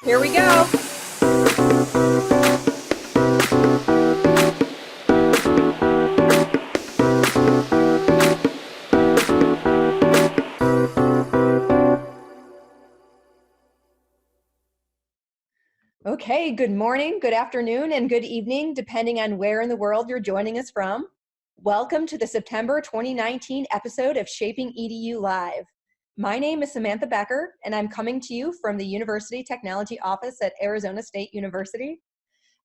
Here we go. Okay, good morning, good afternoon, and good evening, depending on where in the world you're joining us from. Welcome to the September 2019 episode of Shaping EDU Live. My name is Samantha Becker, and I'm coming to you from the University Technology Office at Arizona State University.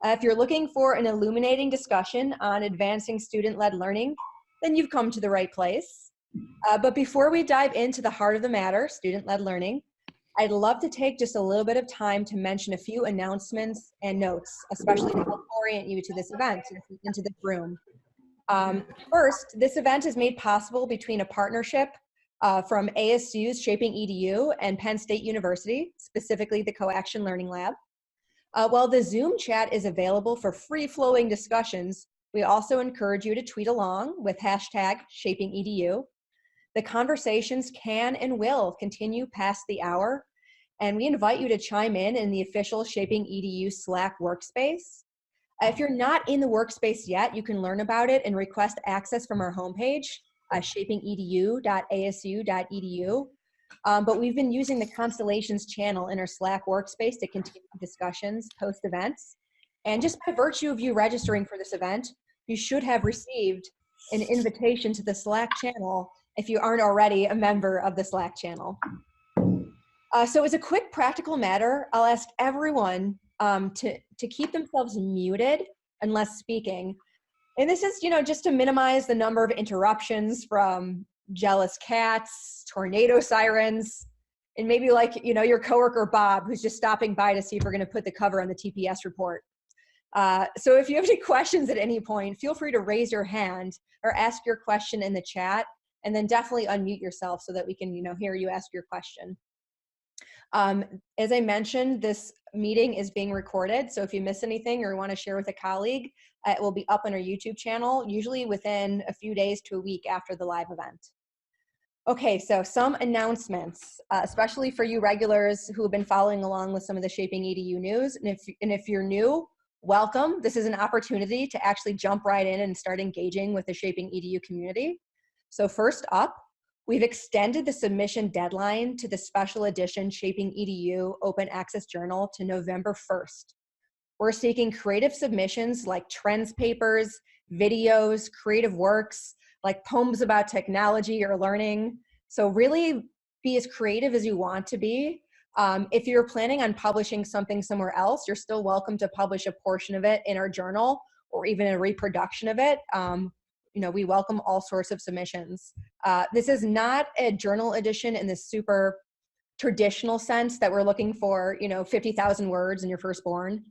If you're looking for an illuminating discussion on advancing student-led learning, then you've come to the right place. But before we dive into the heart of the matter, student-led learning, I'd love to take just a little bit of time to mention a few announcements and notes, especially to help orient you to this event, into this room. First, this event is made possible between a partnership from ASU's Shaping EDU and Penn State University, specifically the Co-Action Learning Lab. While the Zoom chat is available for free-flowing discussions, we also encourage you to tweet along with hashtag ShapingEDU. The conversations can and will continue past the hour, and we invite you to chime in the official Shaping EDU Slack workspace. If you're not in the workspace yet, you can learn about it and request access from our homepage, shapingedu.asu.edu. But we've been using the Constellations channel in our Slack workspace to continue discussions post-events. And just by virtue of you registering for this event, you should have received an invitation to the Slack channel if you aren't already a member of the Slack channel. So as a quick practical matter, I'll ask everyone to keep themselves muted unless speaking. And this is, just to minimize the number of interruptions from jealous cats, tornado sirens, and maybe like, your coworker Bob, who's just stopping by to see if we're going to put the cover on the TPS report. So if you have any questions at any point, feel free to raise your hand or ask your question in the chat, and then definitely unmute yourself so that we can, hear you ask your question. As I mentioned, this meeting is being recorded, so if you miss anything or want to share with a colleague, it will be up on our YouTube channel, usually within a few days to a week after the live event. Okay, so some announcements, especially for you regulars who have been following along with some of the Shaping EDU news. And if you're new, welcome. This is an opportunity to actually jump right in and start engaging with the Shaping EDU community. So first up, we've extended the submission deadline to the special edition Shaping EDU Open Access Journal to November 1st. We're seeking creative submissions like trends papers, videos, creative works, like poems about technology or learning. So really be as creative as you want to be. If you're planning on publishing something somewhere else, you're still welcome to publish a portion of it in our journal or even a reproduction of it. We welcome all sorts of submissions. This is not a journal edition in the super traditional sense that we're looking for, 50,000 words in your firstborn.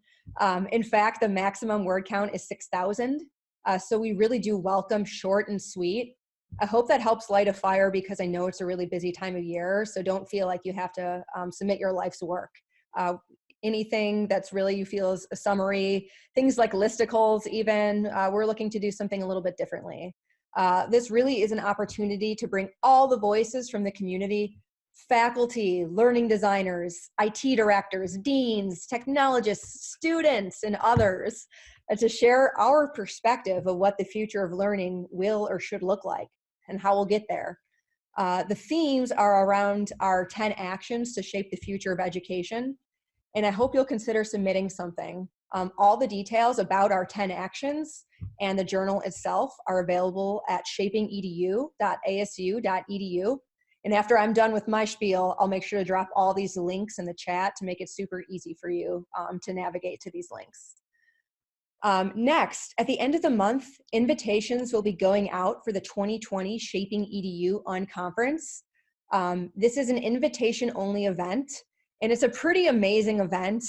In fact, the maximum word count is 6,000. So we really do welcome short and sweet. I hope that helps light a fire because I know it's a really busy time of year. So don't feel like you have to submit your life's work. Anything that's really you feel is a summary, things like listicles even, we're looking to do something a little bit differently. This really is an opportunity to bring all the voices from the community, faculty, learning designers, IT directors, deans, technologists, students, and others, to share our perspective of what the future of learning will or should look like and how we'll get there. The themes are around our 10 actions to shape the future of education. And I hope you'll consider submitting something. All the details about our 10 actions and the journal itself are available at shapingedu.asu.edu. And after I'm done with my spiel, I'll make sure to drop all these links in the chat to make it super easy for you to navigate to these links. Next, at the end of the month, invitations will be going out for the 2020 Shaping EDU Unconference. This is an invitation-only event. And it's a pretty amazing event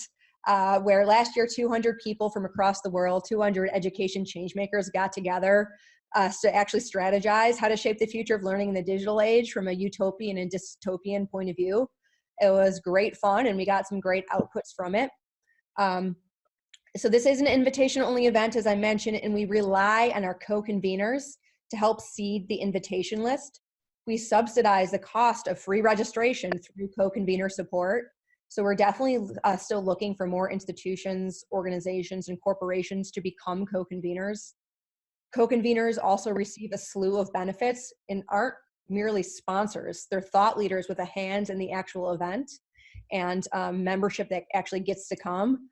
where last year 200 people from across the world, 200 education changemakers got together to actually strategize how to shape the future of learning in the digital age from a utopian and dystopian point of view. It was great fun and we got some great outputs from it. So this is an invitation-only event, as I mentioned, and we rely on our co-conveners to help seed the invitation list. We subsidize the cost of free registration through co-convener support. So we're definitely still looking for more institutions, organizations, and corporations to become co-conveners. Co-conveners also receive a slew of benefits and aren't merely sponsors. They're thought leaders with a hand in the actual event and membership that actually gets to come.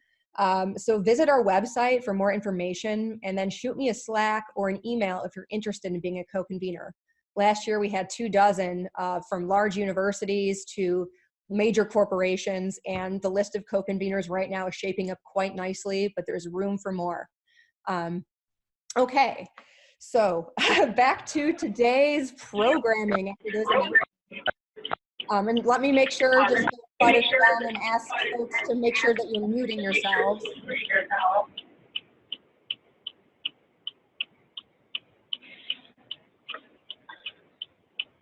So visit our website for more information, and then shoot me a Slack or an email if you're interested in being a co-convener. Last year we had 24 from large universities to major corporations, and the list of co-conveners right now is shaping up quite nicely, but there's room for more. Okay, so back to today's programming after those announcements. And let me make sure, just to butt it down and ask folks to make sure that you're muting yourselves.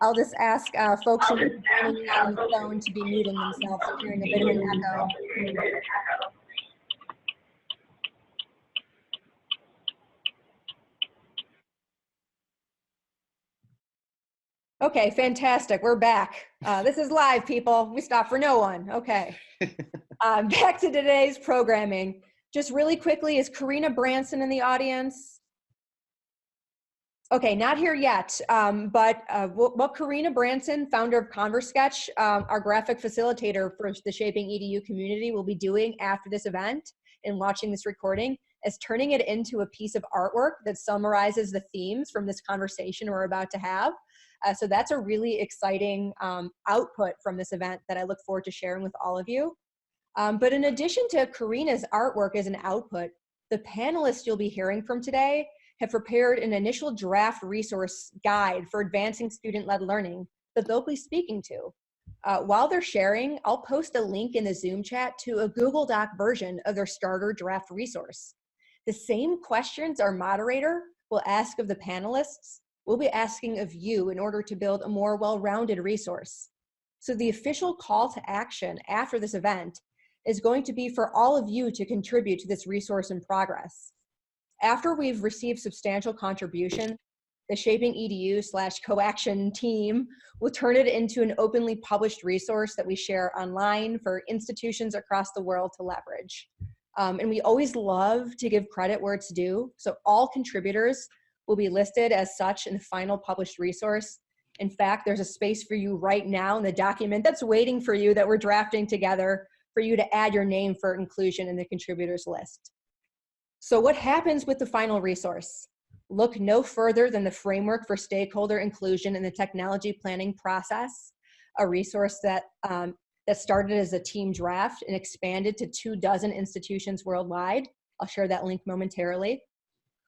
I'll just ask folks who are joining me on the phone to be muting themselves. I'm hearing a bit of an echo. Okay, fantastic. We're back. This is live, people. We stop for no one. Okay. Back to today's programming. Just really quickly, is Karina Branson in the audience? Okay, not here yet, but what Karina Branson, founder of ConverSketch, our graphic facilitator for the Shaping EDU community, will be doing after this event and watching this recording is turning it into a piece of artwork that summarizes the themes from this conversation we're about to have. So that's a really exciting output from this event that I look forward to sharing with all of you. But in addition to Karina's artwork as an output, the panelists you'll be hearing from today have prepared an initial draft resource guide for advancing student-led learning that they'll be speaking to. While they're sharing, I'll post a link in the Zoom chat to a Google Doc version of their starter draft resource. The same questions our moderator will ask of the panelists, we'll be asking of you in order to build a more well-rounded resource. So the official call to action after this event is going to be for all of you to contribute to this resource in progress. After we've received substantial contribution, the Shaping EDU/CoAction team will turn it into an openly published resource that we share online for institutions across the world to leverage. And we always love to give credit where it's due, so all contributors will be listed as such in the final published resource. In fact, there's a space for you right now in the document that's waiting for you that we're drafting together for you to add your name for inclusion in the contributors list. So what happens with the final resource? Look no further than the Framework for Stakeholder Inclusion in the Technology Planning Process, a resource that, that started as a team draft and expanded to 24 institutions worldwide. I'll share that link momentarily.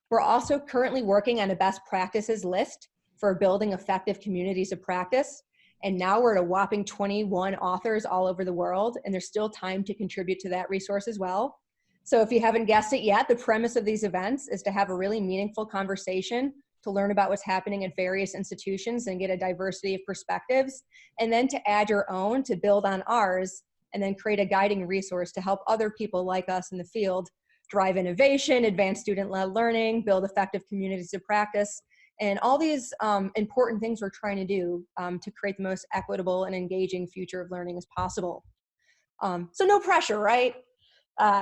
We're also currently working on a best practices list for building effective communities of practice. And now we're at a whopping 21 authors all over the world, and there's still time to contribute to that resource as well. So if you haven't guessed it yet, the premise of these events is to have a really meaningful conversation, to learn about what's happening at various institutions and get a diversity of perspectives, and then to add your own to build on ours, and then create a guiding resource to help other people like us in the field drive innovation, advance student-led learning, build effective communities of practice, and all these important things we're trying to do to create the most equitable and engaging future of learning as possible. So no pressure, right?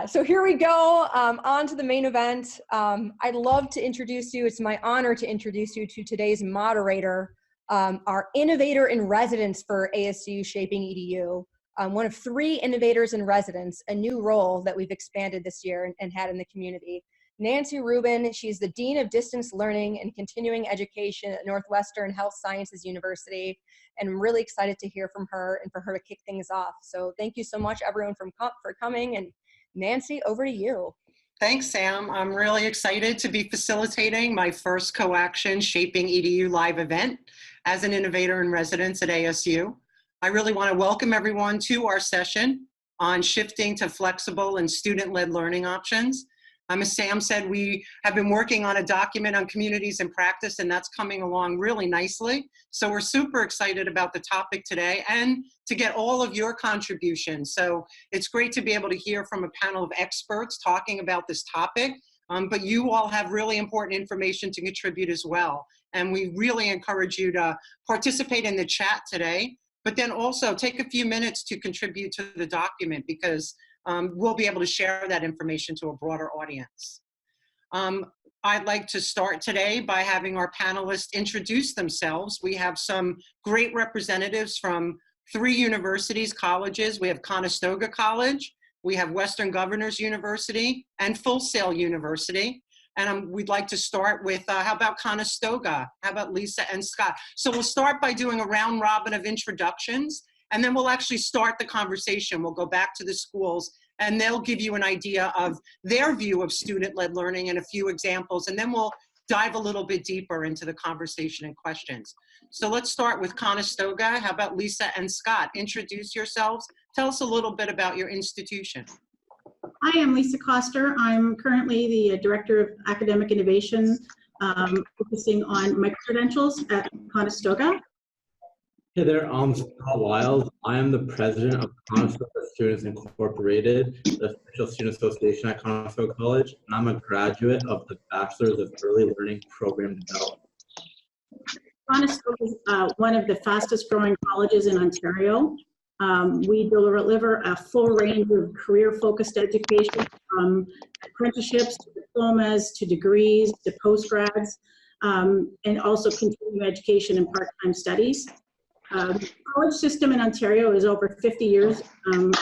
So here we go, on to the main event. I'd love to introduce you, it's my honor to introduce you to today's moderator, our innovator in residence for ASU Shaping EDU, one of 3 innovators in residence, a new role that we've expanded this year and had in the community. Nancy Rubin, she's the Dean of Distance Learning and Continuing Education at Northwestern Health Sciences University, and I'm really excited to hear from her and for her to kick things off. So thank you so much everyone for coming, and Nancy, over to you. Thanks, Sam. I'm really excited to be facilitating my first CoAction Shaping EDU live event as an innovator in residence at ASU. I really want to welcome everyone to our session on shifting to flexible and student-led learning options. As Sam said, we have been working on a document on communities in practice, and that's coming along really nicely. So we're super excited about the topic today and to get all of your contributions. So it's great to be able to hear from a panel of experts talking about this topic, but you all have really important information to contribute as well. And we really encourage you to participate in the chat today. but then also take a few minutes to contribute to the document, because we'll be able to share that information to a broader audience. I'd like to start today by having our panelists introduce themselves. We have some great representatives from 3 universities, colleges. We have Conestoga College, we have Western Governors University, and Full Sail University. And we'd like to start with, how about Conestoga? How about Lisa and Scott? So we'll start by doing a round robin of introductions, and then we'll actually start the conversation. We'll go back to the schools, and they'll give you an idea of their view of student-led learning and a few examples, and then we'll dive a little bit deeper into the conversation and questions. So let's start with Conestoga. How about Lisa and Scott? Introduce yourselves. Tell us a little bit about your institution. Hi, I'm Lisa Koster. I'm currently the Director of Academic Innovation, focusing on micro-credentials at Conestoga. Hey there, I'm Scott Wiles. I am the president of Conestoga Students Incorporated, the official student association at Conestoga College, and I'm a graduate of the Bachelor's of Early Learning Program Development. Conestoga is one of the fastest growing colleges in Ontario. We deliver a full range of career-focused education, from apprenticeships to diplomas to degrees to postgrads, and also continuing education and part-time studies. The college system in Ontario is over 50 years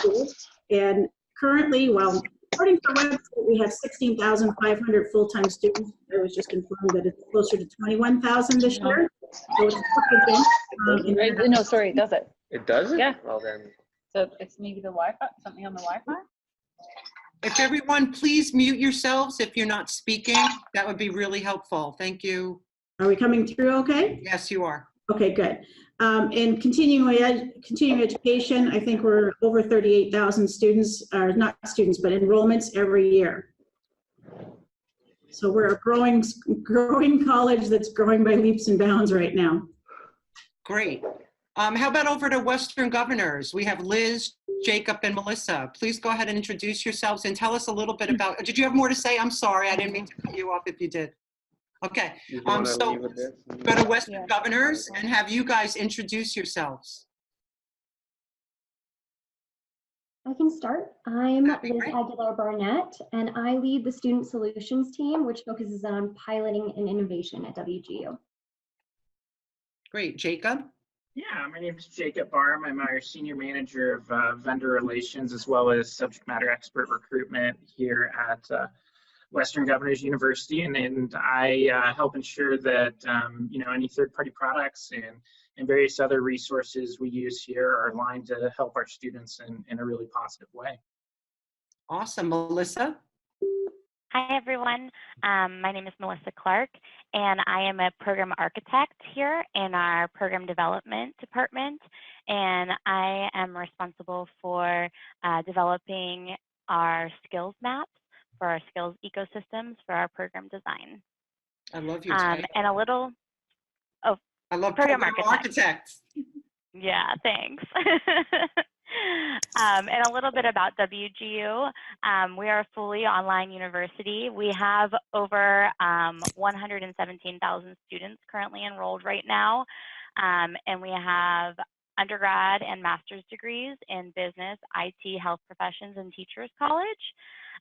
old, and currently, well, according to our website, we have 16,500 full-time students. I was just informed that it's closer to 21,000 this year. So it's No, sorry, does it? It doesn't? Yeah. Well then. So it's maybe the Wi-Fi, something on the Wi-Fi? If everyone please mute yourselves if you're not speaking, that would be really helpful. Thank you. Are we coming through okay? Yes, you are. Okay, good. In continuing education, I think we're over 38,000 students, or not students, but enrollments every year. So we're a growing college that's growing by leaps and bounds right now. Great. How about over to Western Governors? We have Liz, Jacob, and Melissa. Please go ahead and introduce yourselves and tell us a little bit about, did you have more to say? I'm sorry, I didn't mean to cut you off if you did. Okay, so go to Western Governors and have you guys introduce yourselves. I can start. I'm That'd be Liz great. Aguilar-Barnett, and I lead the Student Solutions team, which focuses on piloting and innovation at WGU. Great, Jacob. Yeah, my name is Jacob Barm. I'm our Senior Manager of Vendor Relations as well as Subject Matter Expert Recruitment here at Western Governors University, and I help ensure that any third-party products and various other resources we use here are aligned to help our students in a really positive way. Awesome, Melissa. Hi, everyone. My name is Melissa Clark, and I am a program architect here in our program development department, and I am responsible for developing our skills maps for our skills ecosystems for our program design. I love your title. And a little, I love program architects. Yeah, thanks. And a little bit about WGU. We are a fully online university. We have over 117,000 students currently enrolled right now. And we have undergrad and master's degrees in business, IT, health professions, and teachers college.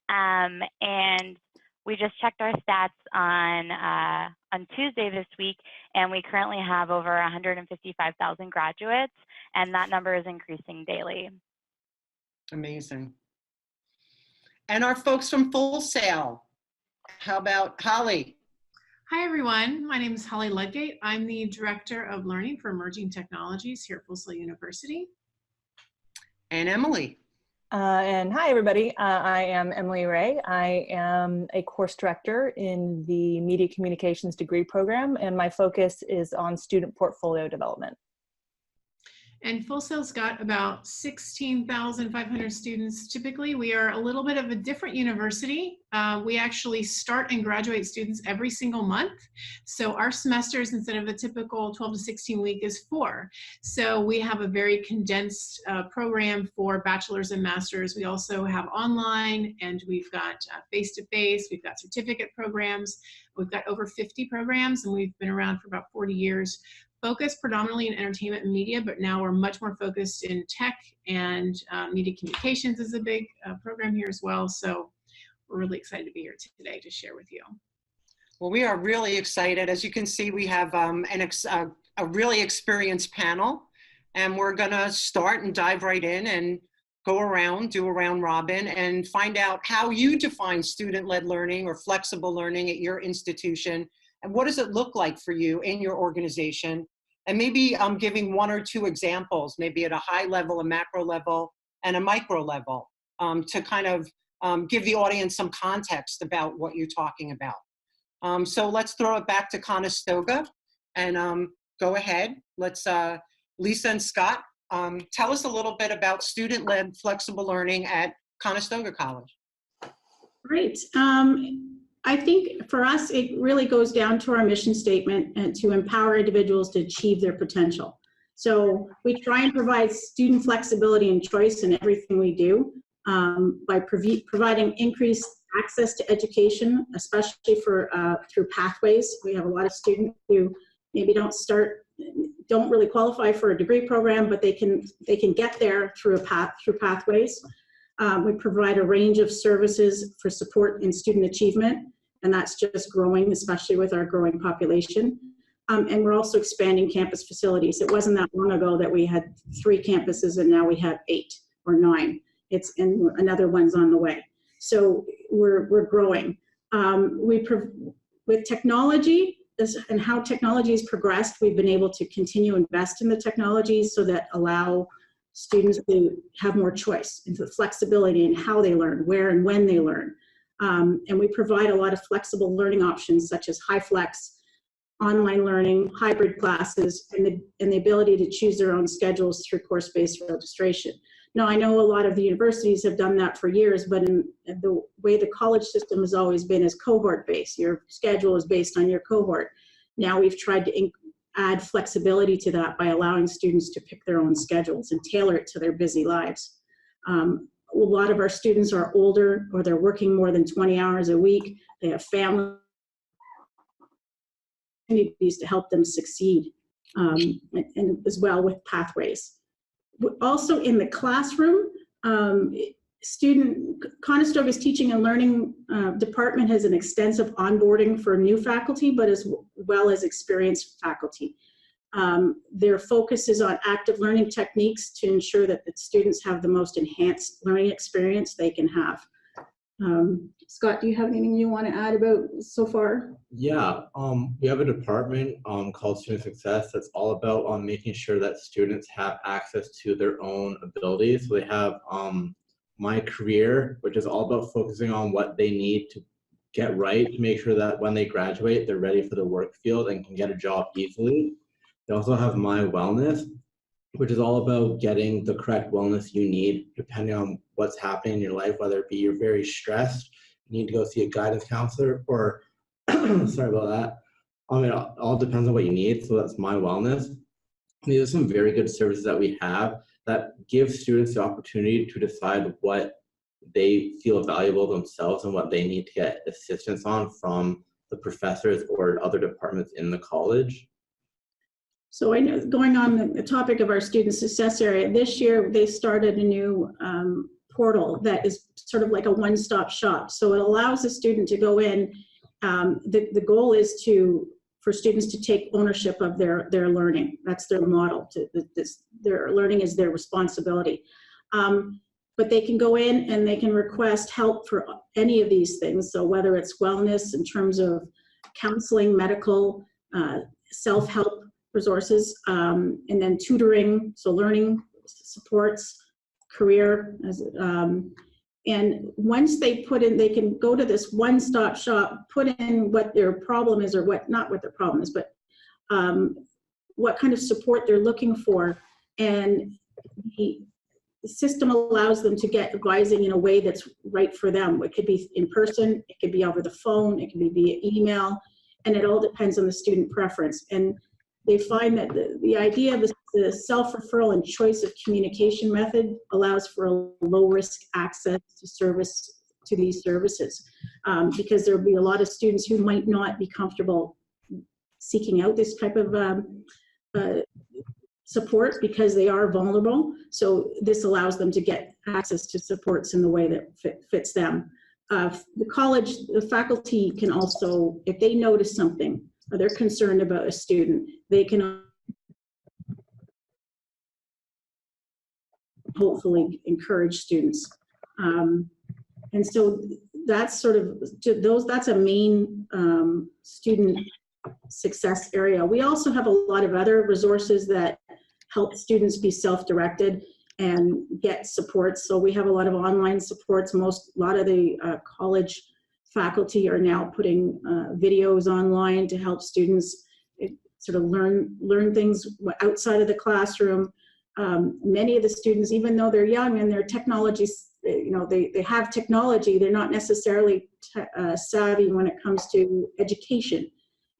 And we just checked our stats on Tuesday this week, and we currently have over 155,000 graduates, and that number is increasing daily. Amazing. And our folks from Full Sail, how about Holly? Hi, everyone. My name is Holly Ludgate. I'm the Director of Learning for Emerging Technologies here at Full Sail University. And Emily. And hi, everybody. I am Emily Ray. I am a course director in the Media Communications degree program, and my focus is on student portfolio development. And Full Sail's got about 16,500 students. Typically, we are a little bit of a different university. We actually start and graduate students every single month. So our semesters, instead of a typical 12 to 16 week, is 4. So we have a very condensed program for bachelor's and master's. We also have online, and we've got face-to-face. We've got certificate programs. We've got over 50 programs, and we've been around for about 40 years. focused predominantly in entertainment and media, but now we're much more focused in tech, and media communications is a big program here as well. So we're really excited to be here today to share with you. Well, we are really excited. As you can see, we have a really experienced panel, and we're gonna start and dive right in and go around, do a round robin, and find out how you define student-led learning or flexible learning at your institution, and what does it look like for you in your organization, and maybe giving one or two examples, maybe at a high level, a macro level, and a micro level, to kind of give the audience some context about what you're talking about. So let's throw it back to Conestoga, and go ahead. Let's, Lisa and Scott, tell us a little bit about student-led flexible learning at Conestoga College. Great. I think for us, it really goes down to our mission statement and to empower individuals to achieve their potential. So we try and provide student flexibility and choice in everything we do by providing increased access to education, especially for through pathways. We have a lot of students who maybe don't really qualify for a degree program, but they can get there through pathways. We provide a range of services for support in student achievement, and that's just growing, especially with our growing population. And we're also expanding campus facilities. It wasn't that long ago that we had 3 campuses, and now we have 8 or 9. And another one's on the way. So we're growing. With technology and how technology has progressed, we've been able to continue to invest in the technologies so that allow students to have more choice and the flexibility in how they learn, where and when they learn. And we provide a lot of flexible learning options such as HiFlex, online learning, hybrid classes, and the ability to choose their own schedules through course-based registration. Now, I know a lot of the universities have done that for years, but in the way the college system has always been is cohort-based. Your schedule is based on your cohort. Now we've tried to add flexibility to that by allowing students to pick their own schedules and tailor it to their busy lives. A lot of our students are older, or they're working more than 20 hours a week. They have family to help them succeed, and as well with pathways. Also in the classroom, Conestoga's Teaching and Learning Department has an extensive onboarding for new faculty, but as well as experienced faculty. Their focus is on active learning techniques to ensure that the students have the most enhanced learning experience they can have. Scott, do you have anything you want to add about so far? Yeah, we have a department called Student Success that's all about making sure that students have access to their own abilities. So they have My Career, which is all about focusing on what they need to get right to make sure that when they graduate, they're ready for the work field and can get a job easily. They also have My Wellness, which is all about getting the correct wellness you need depending on what's happening in your life, whether it be you're very stressed, you need to go see a guidance counselor, or sorry about that. It all depends on what you need. So that's My Wellness. These are some very good services that we have that give students the opportunity to decide what they feel valuable themselves and what they need to get assistance on from the professors or other departments in the college. So I know, going on the topic of our student success area, this year they started a new portal that is sort of like a one-stop shop. So it allows a student to go in. The goal is for students to take ownership of their learning. That's their model. Their learning is their responsibility. But they can go in and they can request help for any of these things. So whether it's wellness in terms of counseling, medical, self-help resources, and then tutoring, so learning supports, career, and once they can go to this one-stop shop, put in what their problem is, or not what their problem is, but what kind of support they're looking for, and the system allows them to get advising in a way that's right for them. It could be in person, it could be over the phone, it could be via email, and it all depends on the student preference. And they find that the idea of the self-referral and choice of communication method allows for a low-risk access to these services, because there will be a lot of students who might not be comfortable seeking out this type of support because they are vulnerable. So this allows them to get access to supports in the way that fits them. The college, the faculty can also, if they notice something or they're concerned about a student, they can hopefully encourage students. And so that's sort of that's a main student success area. We also have a lot of other resources that help students be self-directed and get supports. So we have a lot of online supports. A lot of the college faculty are now putting videos online to help students sort of learn things outside of the classroom. Many of the students, even though they're young and their technology, they have technology, they're not necessarily savvy when it comes to education.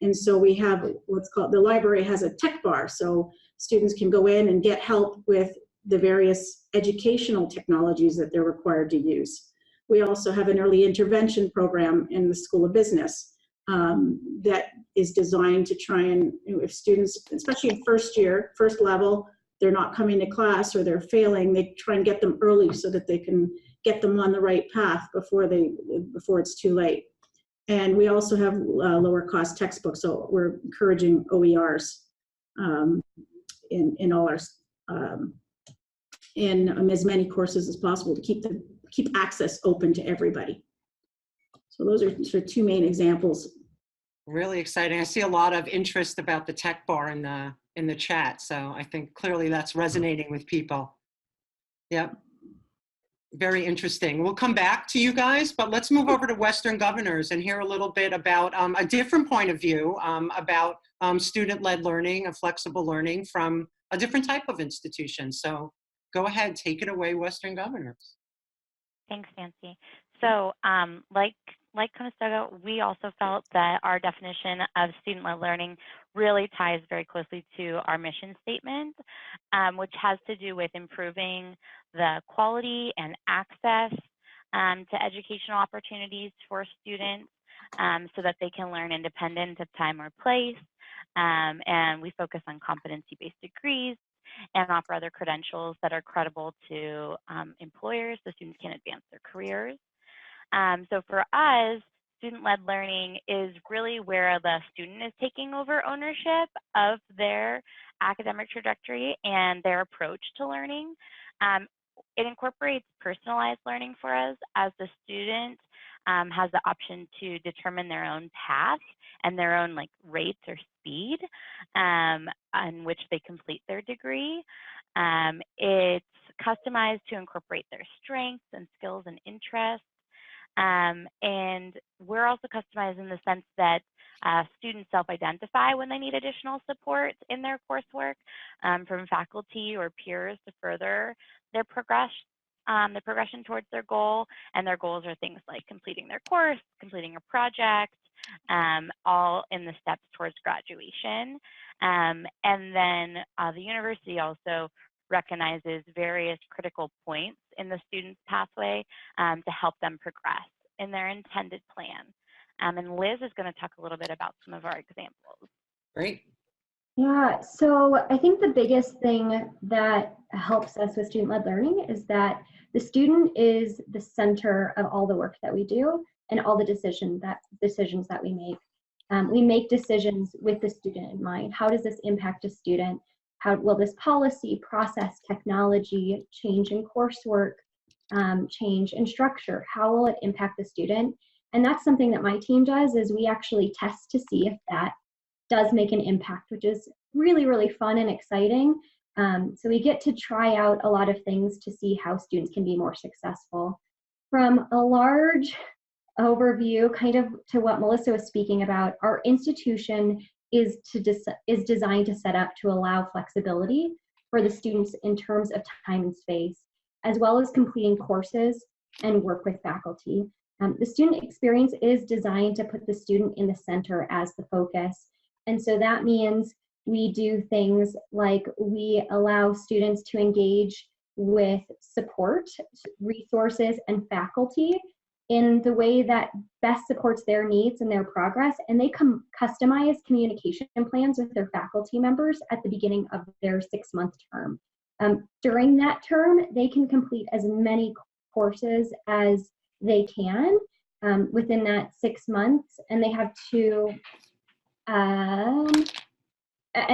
And so we have what's called, the library has a tech bar, so students can go in and get help with the various educational technologies that they're required to use. We also have an early intervention program in the School of Business that is designed to try and, if students, especially in first level, they're not coming to class or they're failing, they try and get them early so that they can get them on the right path before it's too late. And we also have lower cost textbooks, so we're encouraging OERs in all our in as many courses as possible to keep access open to everybody. So those are sort of two main examples. Really exciting. I see a lot of interest about the tech bar in the chat, so I think clearly that's resonating with people. Yep. Very interesting. We'll come back to you guys, but let's move over to Western Governors and hear a little bit about a different point of view about student-led learning and flexible learning from a different type of institution. So go ahead, take it away, Western Governors. Thanks, Nancy. So like Conestoga, we also felt that our definition of student-led learning really ties very closely to our mission statement, which has to do with improving the quality and access to educational opportunities for students so that they can learn independent of time or place. And we focus on competency-based degrees and offer other credentials that are credible to employers so students can advance their careers. So for us, student-led learning is really where the student is taking over ownership of their academic trajectory and their approach to learning. It incorporates personalized learning for us, as the student has the option to determine their own path and their own rates or speed on which they complete their degree. It's customized to incorporate their strengths and skills and interests. And we're also customized in the sense that students self-identify when they need additional support in their coursework from faculty or peers to further their progression towards their goal. And their goals are things like completing their course, completing a project, all in the steps towards graduation. And then the university also recognizes various critical points in the student's pathway to help them progress in their intended plan. And Liz is going to talk a little bit about some of our examples. Great. Yeah, so I think the biggest thing that helps us with student-led learning is that the student is the center of all the work that we do and all the decisions that we make. We make decisions with the student in mind. How does this impact a student? How will this policy, process, technology, change in coursework, change in structure? How will it impact the student? And that's something that my team does, is we actually test to see if that does make an impact, which is really, really fun and exciting. So we get to try out a lot of things to see how students can be more successful. From a large overview, kind of to what Melissa was speaking about, our institution is designed to set up to allow flexibility for the students in terms of time and space, as well as completing courses and work with faculty. The student experience is designed to put the student in the center as the focus. And so that means we do things like we allow students to engage with support, resources, and faculty in the way that best supports their needs and their progress, and they customize communication plans with their faculty members at the beginning of their 6-month term. During that term, they can complete as many courses as they can within that 6 months, and they have to, as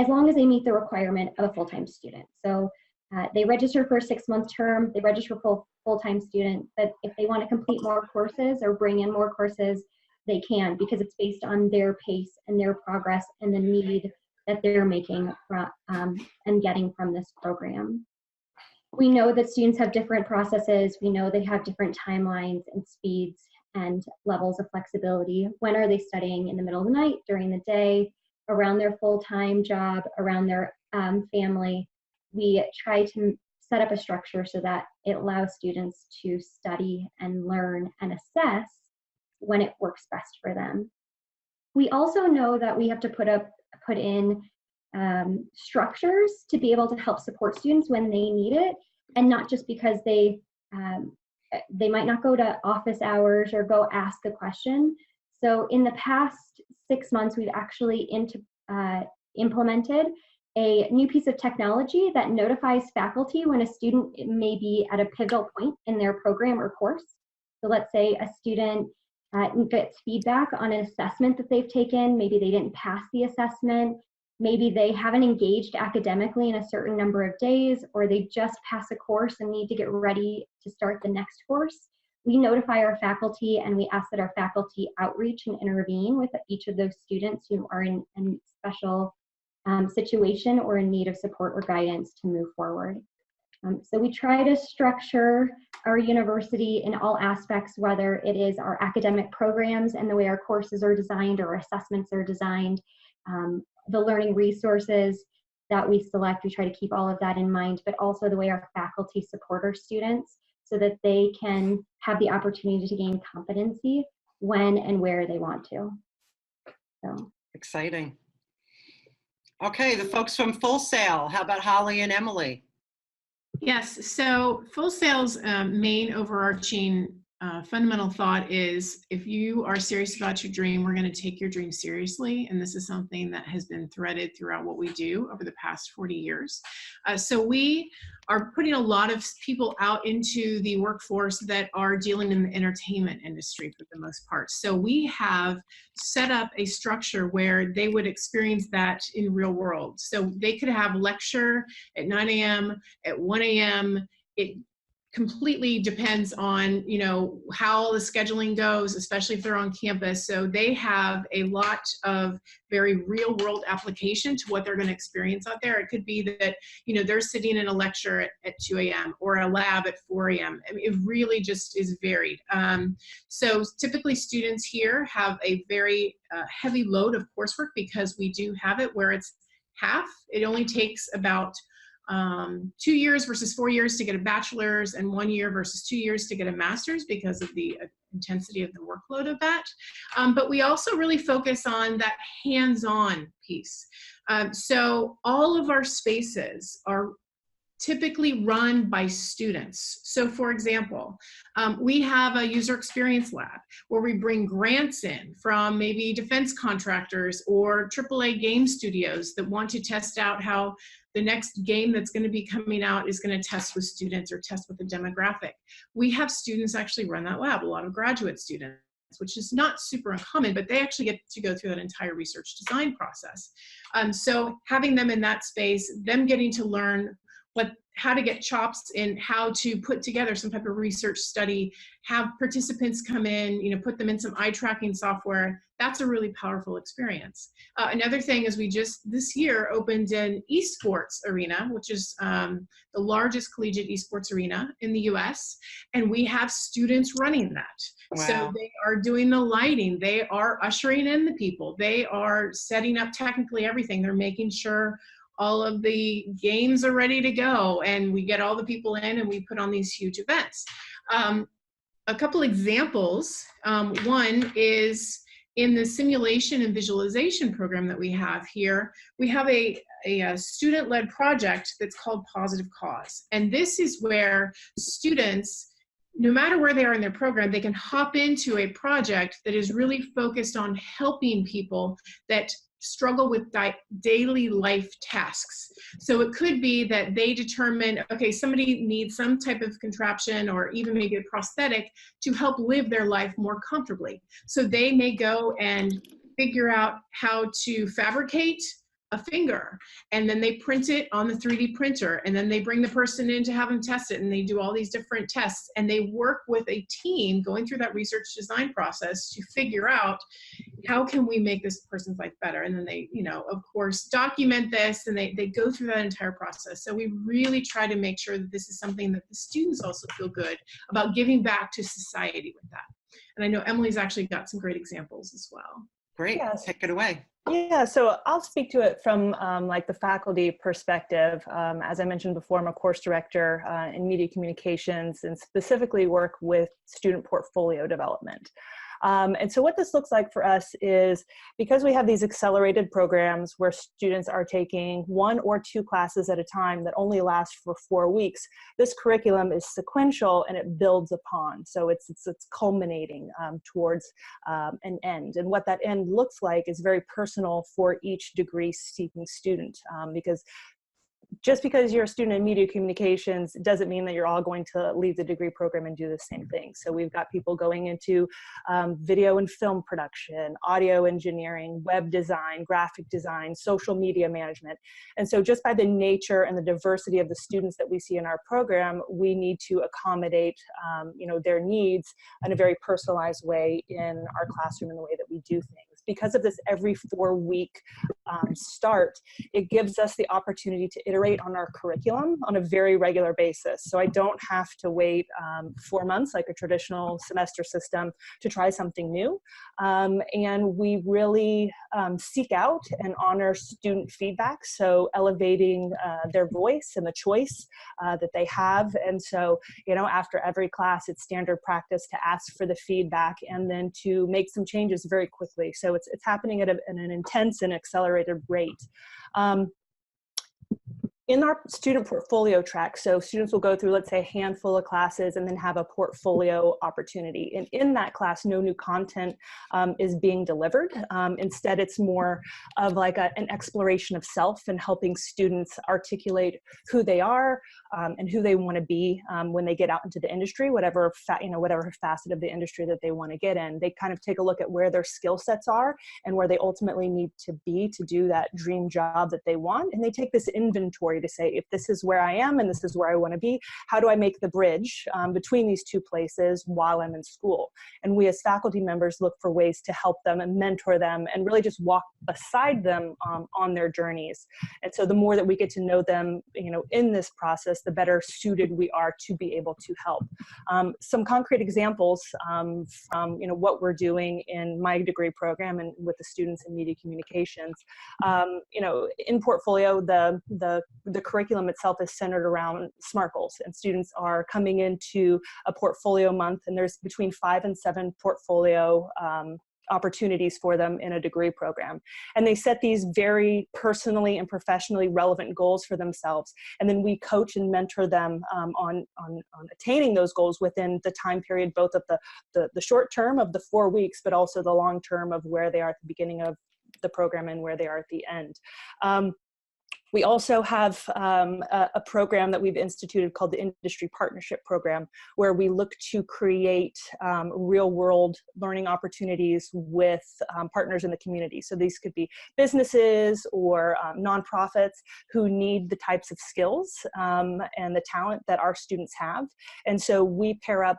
long as they meet the requirement of a full-time student. So they register for a 6-month term, they register for full-time student, but if they want to complete more courses or bring in more courses, they can, because it's based on their pace and their progress and the need that they're making from, and getting from this program. We know that students have different processes. We know they have different timelines and speeds and levels of flexibility. When are they studying? In the middle of the night, during the day, around their full-time job, around their family? We try to set up a structure so that it allows students to study and learn and assess when it works best for them. We also know that we have to put in structures to be able to help support students when they need it, and not just because they might not go to office hours or go ask a question. So in the past 6 months, we've actually implemented a new piece of technology that notifies faculty when a student may be at a pivotal point in their program or course. So let's say a student gets feedback on an assessment that they've taken. Maybe they didn't pass the assessment. Maybe they haven't engaged academically in a certain number of days, or they just pass a course and need to get ready to start the next course. We notify our faculty, and we ask that our faculty outreach and intervene with each of those students who are in a special situation or in need of support or guidance to move forward. So we try to structure our university in all aspects, whether it is our academic programs and the way our courses are designed or assessments are designed, the learning resources that we select, we try to keep all of that in mind, but also the way our faculty support our students so that they can have the opportunity to gain competency when and where they want to. So. Exciting. Okay, the folks from Full Sail, how about Holly and Emily? Yes, so Full Sail's main overarching fundamental thought is, if you are serious about your dream, we're going to take your dream seriously. And this is something that has been threaded throughout what we do over the past 40 years. So we are putting a lot of people out into the workforce that are dealing in the entertainment industry for the most part. So we have set up a structure where they would experience that in real world. So they could have lecture at 9 a.m., at 1 a.m. It completely depends on, you know, how the scheduling goes, especially if they're on campus. So they have a lot of very real world application to what they're going to experience out there. It could be that, you know, they're sitting in a lecture at 2 a.m. or a lab at 4 a.m. I mean, it really just is varied. So typically students here have a very heavy load of coursework because we do have it where it's half. It only takes about 2 years versus 4 years to get a bachelor's, and 1 year versus 2 years to get a master's because of the intensity of the workload of that. But we also really focus on that hands-on piece. So all of our spaces are typically run by students. So for example, we have a user experience lab where we bring grants in from maybe defense contractors or AAA game studios that want to test out how the next game that's going to be coming out is going to test with students or test with a demographic. We have students actually run that lab, a lot of graduate students, which is not super uncommon, but they actually get to go through that entire research design process. So having them in that space, them getting to learn how to get chops in how to put together some type of research study, have participants come in, you know, put them in some eye tracking software. That's a really powerful experience. Another thing is we just this year opened an Esports Arena, which is the largest collegiate esports arena in the US, and we have students running that. Wow. So they are doing the lighting, they are ushering in the people, they are setting up technically everything. They're making sure all of the games are ready to go, and we get all the people in and we put on these huge events. A couple examples. One is in the simulation and visualization program that we have here, we have a student-led project that's called Positive Cause. And this is where students no matter where they are in their program, they can hop into a project that is really focused on helping people that struggle with daily life tasks. So it could be that they determine, okay, somebody needs some type of contraption or even maybe a prosthetic to help live their life more comfortably. So they may go and figure out how to fabricate a finger, and then they print it on the 3D printer, and then they bring the person in to have them test it, and they do all these different tests, and they work with a team going through that research design process to figure out how can we make this person's life better. And then they, you know, of course, document this, and they go through that entire process. So we really try to make sure that this is something that the students also feel good about giving back to society with that. And I know Emily's actually got some great examples as well. Great, Yes. take it away. Yeah, so I'll speak to it from like the faculty perspective. As I mentioned before, I'm a course director in media communications and specifically work with student portfolio development. And so what this looks like for us is, because we have these accelerated programs where students are taking 1 or 2 classes at a time that only last for 4 weeks, this curriculum is sequential and it builds upon. So it's culminating towards an end. And what that end looks like is very personal for each degree-seeking student, because just because you're a student in media communications doesn't mean that you're all going to leave the degree program and do the same thing. So we've got people going into video and film production, audio engineering, web design, graphic design, social media management. And so just by the nature and the diversity of the students that we see in our program, we need to accommodate you know, their needs in a very personalized way in our classroom and the way that we do things. Because of this every 4-week start, it gives us the opportunity to iterate on our curriculum on a very regular basis. So I don't have to wait 4 months like a traditional semester system to try something new. And we really seek out and honor student feedback, so elevating their voice and the choice that they have. And so, you know, after every class, it's standard practice to ask for the feedback and then to make some changes very quickly. So it's happening at an intense and accelerated rate. In our student portfolio track, so students will go through, let's say, a handful of classes and then have a portfolio opportunity. And in that class, no new content is being delivered. Instead, it's more of like an exploration of self and helping students articulate who they are and who they want to be when they get out into the industry, whatever facet of the industry that they want to get in. They kind of take a look at where their skill sets are and where they ultimately need to be to do that dream job that they want. And they take this inventory to say, if this is where I am and this is where I want to be, how do I make the bridge between these two places while I'm in school? And we as faculty members look for ways to help them and mentor them and really just walk beside them on their journeys. And so the more that we get to know them, you know, in this process, the better suited we are to be able to help. Some concrete examples from, you know, what we're doing in my degree program and with the students in media communications. You know, in portfolio, the curriculum itself is centered around SMART goals, and students are coming into a portfolio month, and there's between 5 and 7 portfolio opportunities for them in a degree program. And they set these very personally and professionally relevant goals for themselves. And then we coach and mentor them on attaining those goals within the time period, both of the short term of the 4 weeks, but also the long term of where they are at the beginning of the program and where they are at the end. We also have a program that we've instituted called the Industry Partnership Program, where we look to create real-world learning opportunities with partners in the community. So these could be businesses or nonprofits who need the types of skills and the talent that our students have. And so we pair up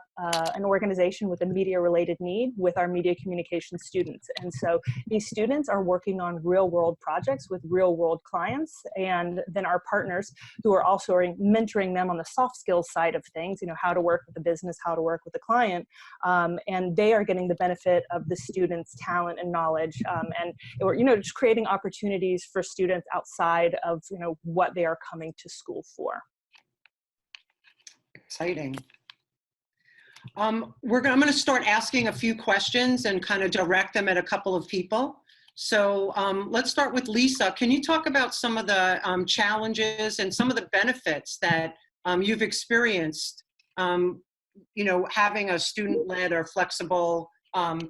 an organization with a media-related need with our media communication students. And so these students are working on real-world projects with real-world clients, and then our partners who are also mentoring them on the soft skills side of things, you know, how to work with the business, how to work with the client, and they are getting the benefit of the students' talent and knowledge, and we're, you know, just creating opportunities for students outside of, you know, what they are coming to school for. Exciting. I'm going to start asking a few questions and kind of direct them at a couple of people. So let's start with Lisa. Can you talk about some of the challenges and some of the benefits that you've experienced you know, having a student-led or flexible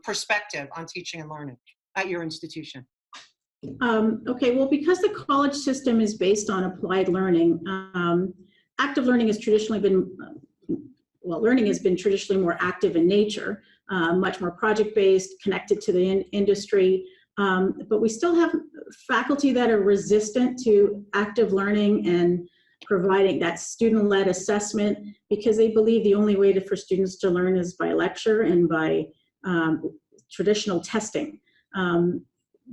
perspective on teaching and learning at your institution? Okay, well, because the college system is based on applied learning, active learning has traditionally been, well, learning has been traditionally more active in nature, much more project-based, connected to the industry, but we still have faculty that are resistant to active learning and providing that student-led assessment, because they believe the only way for students to learn is by lecture and by traditional testing.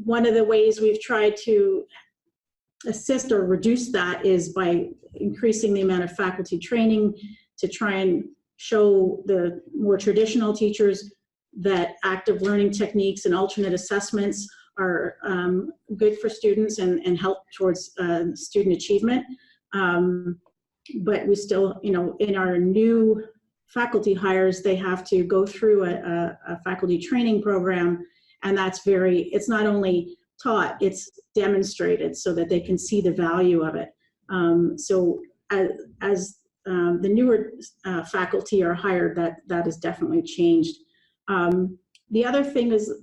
One of the ways we've tried to assist or reduce that is by increasing the amount of faculty training to try and show the more traditional teachers that active learning techniques and alternate assessments are good for students and help towards student achievement. But we still, you know, in our new faculty hires, they have to go through a faculty training program, and that's it's not only taught, it's demonstrated so that they can see the value of it. So as the newer faculty are hired, that has definitely changed. The other thing is,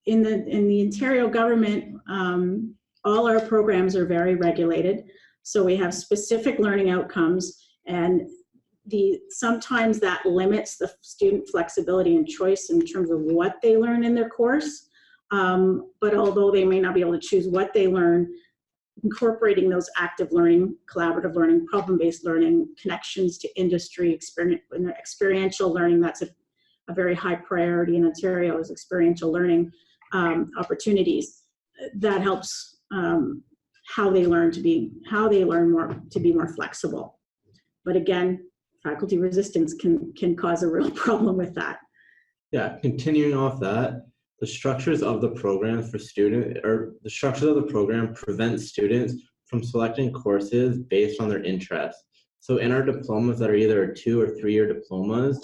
in the Ontario government, all our programs are very regulated. So we have specific learning outcomes, and sometimes that limits the student flexibility and choice in terms of what they learn in their course. But although they may not be able to choose what they learn, incorporating those active learning, collaborative learning, problem-based learning, connections to industry, experiential learning, that's a very high priority in Ontario, is experiential learning opportunities. That helps how they learn to be more flexible. But again, faculty resistance can cause a real problem with that. Yeah, continuing off that, the structures of the program prevent students from selecting courses based on their interests. So in our diplomas that are either 2 or 3 year diplomas,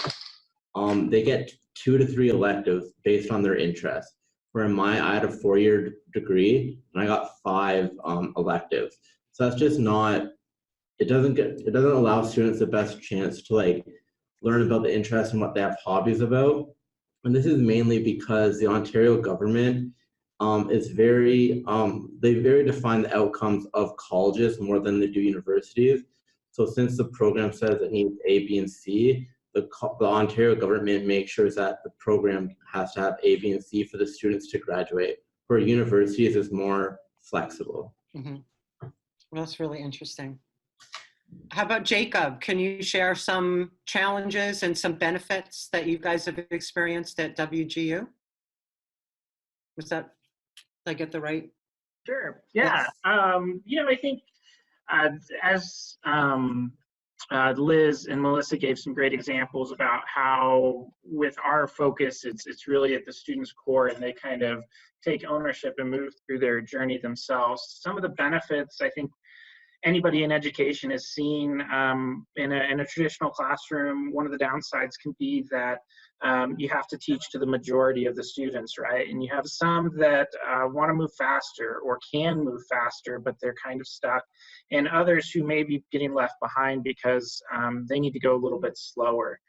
they get 2 to 3 electives based on their interests. Where in I had a 4-year degree and I got 5 electives. So that's just not, it doesn't allow students the best chance to like learn about the interests and what they have hobbies about. And this is mainly because the Ontario government is they very define the outcomes of colleges more than they do universities. So since the program says it needs A, B, and C, the Ontario government makes sure that the program has to have A, B, and C for the students to graduate, where universities is more flexible. Mm-hmm. Well, that's really interesting. How about Jacob? Can you share some challenges and some benefits that you guys have experienced at WGU? Did I get the right? Sure. Yeah. Yes. You know, I think as Liz and Melissa gave some great examples about how with our focus, it's really at the student's core, and they kind of take ownership and move through their journey themselves. Some of the benefits, I think, anybody in education has seen in a traditional classroom. One of the downsides can be that you have to teach to the majority of the students, right? And you have some that want to move faster or can move faster, but they're kind of stuck, and others who may be getting left behind because they need to go a little bit slower.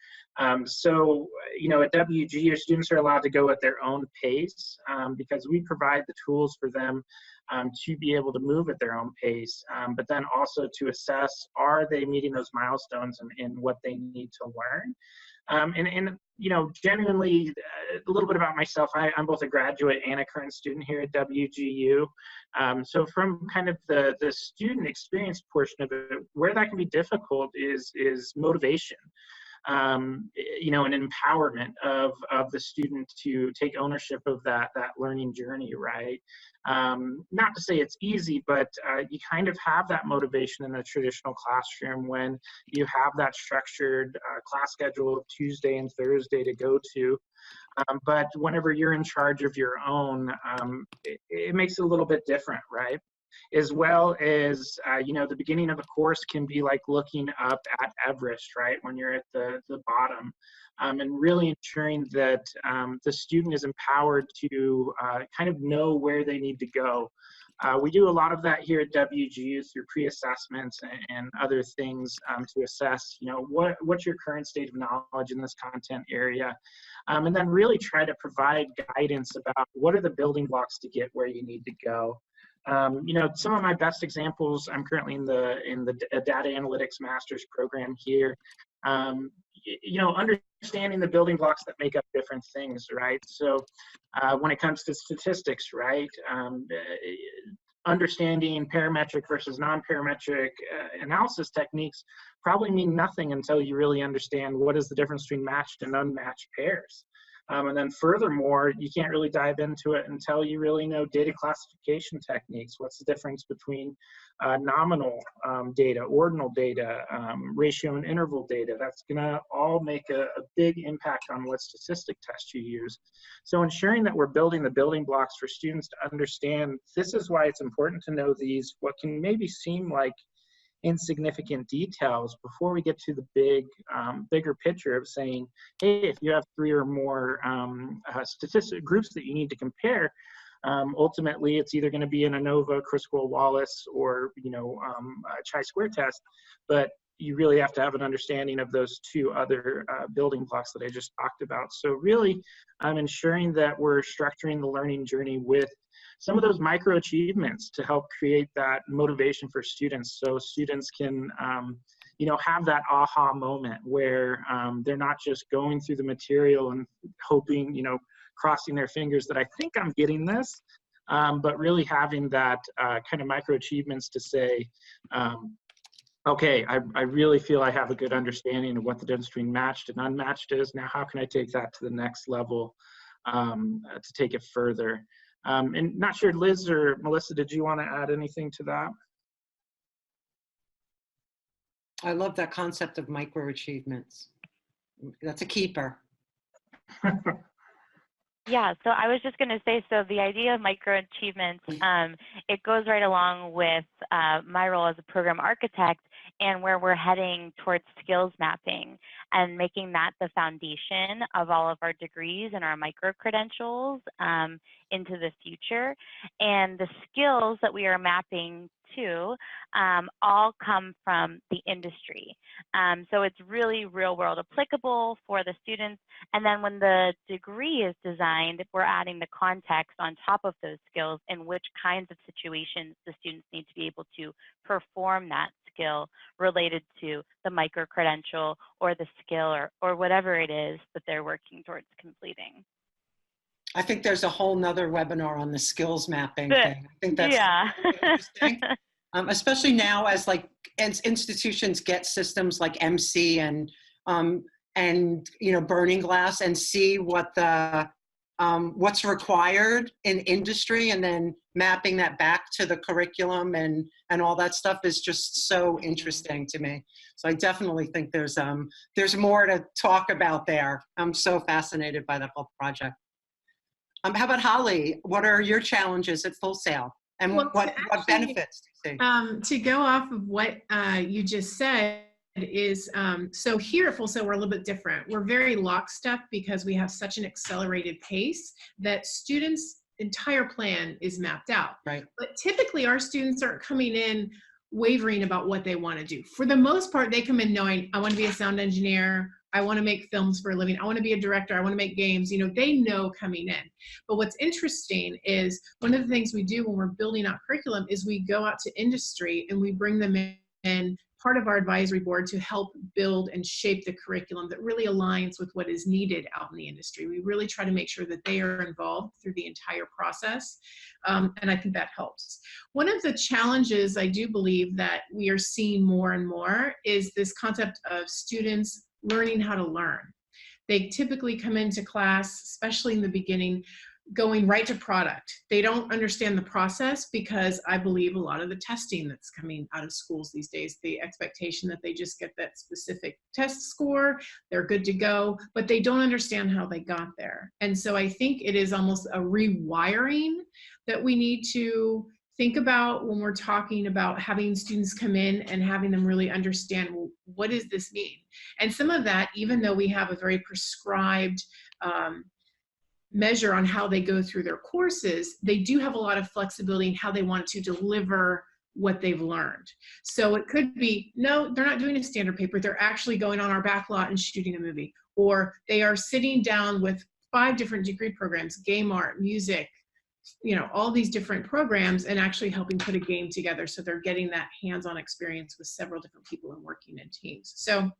So, you know, at WGU, students are allowed to go at their own pace because we provide the tools for them to be able to move at their own pace, but then also to assess, are they meeting those milestones in what they need to learn? And you know, genuinely, a little bit about myself, I'm both a graduate and a current student here at WGU. So from kind of the student experience portion of it, where that can be difficult is motivation. You know, an empowerment of the student to take ownership of that learning journey, right? Not to say it's easy, but you kind of have that motivation in a traditional classroom when you have that structured class schedule of Tuesday and Thursday to go to. But whenever you're in charge of your own, it makes it a little bit different, right? As well as, you know, the beginning of a course can be like looking up at Everest, right, when you're at the bottom, and really ensuring that the student is empowered to kind of know where they need to go. We do a lot of that here at WGU through pre-assessments and other things to assess, what's your current state of knowledge in this content area, and then really try to provide guidance about what are the building blocks to get where you need to go. Some of my best examples, I'm currently in the data analytics master's program here. Understanding the building blocks that make up different things, right? So when it comes to statistics, right, understanding parametric versus non-parametric analysis techniques probably mean nothing until you really understand what is the difference between matched and unmatched pairs. And then furthermore, you can't really dive into it until you really know data classification techniques. What's the difference between nominal data, ordinal data, ratio and interval data? That's gonna all make a big impact on what statistic test you use. So ensuring that we're building the building blocks for students to understand, this is why it's important to know these, what can maybe seem like insignificant details before we get to the bigger picture of saying, hey, if you have 3 or more statistic groups that you need to compare, ultimately it's either going to be an ANOVA, Kruskal-Wallis, or a chi-square test, but you really have to have an understanding of those 2 other building blocks that I just talked about. So really, ensuring that we're structuring the learning journey with some of those micro achievements to help create that motivation for students, so students can have that aha moment where they're not just going through the material and hoping, crossing their fingers that I think I'm getting this, but really having that kind of micro achievements to say, okay, I really feel I have a good understanding of what the difference between matched and unmatched is. Now, how can I take that to the next level to take it further? And not sure, Liz or Melissa, did you want to add anything to that? I love that concept of micro achievements. That's a keeper. Yeah, so I was just going to say, so the idea of microachievements, it goes right along with my role as a program architect and where we're heading towards skills mapping and making that the foundation of all of our degrees and our micro-credentials into the future. And the skills that we are mapping to all come from the industry. So it's really real world applicable for the students. And then when the degree is designed, we're adding the context on top of those skills in which kinds of situations the students need to be able to perform that skill related to the micro-credential or the skill or whatever it is that they're working towards completing. I think there's a whole nother webinar on the skills mapping thing. I think that's interesting. Especially now as institutions get systems like MC and Burning Glass and see what the what's required in industry, and then mapping that back to the curriculum and all that stuff is just so interesting to me. So I definitely think there's more to talk about there. I'm so fascinated by that whole project. How about Holly? What are your challenges at Full Sail, and what benefits do you see? To go off of what you just said is, so here at Full Sail, we're a little bit different. We're very lockstep because we have such an accelerated pace that students' entire plan is mapped out. Right. But typically our students aren't coming in wavering about what they want to do. For the most part, they come in knowing, I want to be a sound engineer, I want to make films for a living, I want to be a director, I want to make games. They know coming in. But what's interesting is one of the things we do when we're building out curriculum is we go out to industry and we bring them in part of our advisory board to help build and shape the curriculum that really aligns with what is needed out in the industry. We really try to make sure that they are involved through the entire process, and I think that helps. One of the challenges I do believe that we are seeing more and more is this concept of students learning how to learn. They typically come into class, especially in the beginning, going right to product. They don't understand the process because I believe a lot of the testing that's coming out of schools these days, the expectation that they just get that specific test score, they're good to go, but they don't understand how they got there. And so I think it is almost a rewiring that we need to think about when we're talking about having students come in and having them really understand, well, what does this mean? And some of that, even though we have a very prescribed measure on how they go through their courses, they do have a lot of flexibility in how they want to deliver what they've learned. So it could be, no, they're not doing a standard paper. They're actually going on our back lot and shooting a movie. Or they are sitting down with 5 different degree programs, game art, music, you know, all these different programs, and actually helping put a game together. So they're getting that hands-on experience with several different people and working in teams. So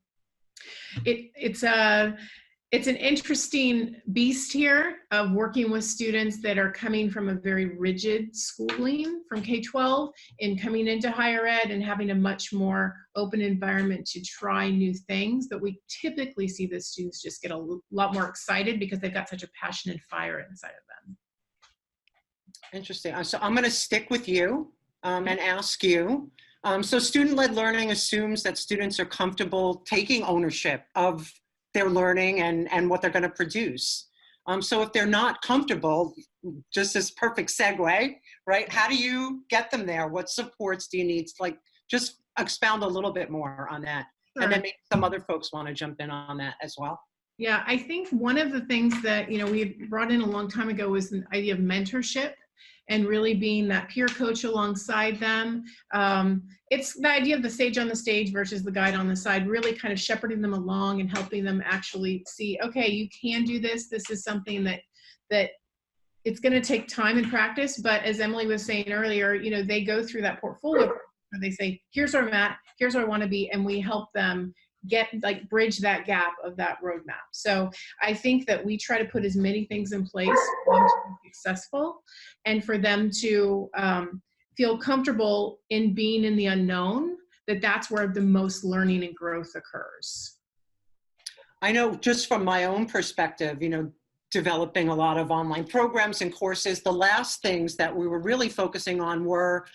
it's an interesting beast here of working with students that are coming from a very rigid schooling from K-12 and coming into higher ed and having a much more open environment to try new things. But we typically see the students just get a lot more excited because they've got such a passion and fire inside of them. Interesting. So I'm going to stick with you and ask you. So student-led learning assumes that students are comfortable taking ownership of their learning and what they're going to produce. So if they're not comfortable, just this perfect segue, right? How do you get them there? What supports do you need? Like, just expound a little bit more on that. Sure. And then maybe some other folks want to jump in on that as well. Yeah, I think one of the things that, you know, we brought in a long time ago was an idea of mentorship and really being that peer coach alongside them. It's the idea of the sage on the stage versus the guide on the side, really kind of shepherding them along and helping them actually see, okay, you can do this. This is something that it's going to take time and practice. But as Emily was saying earlier, you know, they go through that portfolio where they say, here's where I'm at, here's where I want to be. And we help them bridge that gap of that roadmap. So I think that we try to put as many things in place for them to be successful and for them to feel comfortable in being in the unknown, that's where the most learning and growth occurs. I know just from my own perspective, you know, developing a lot of online programs and courses, the last things that we were really focusing on were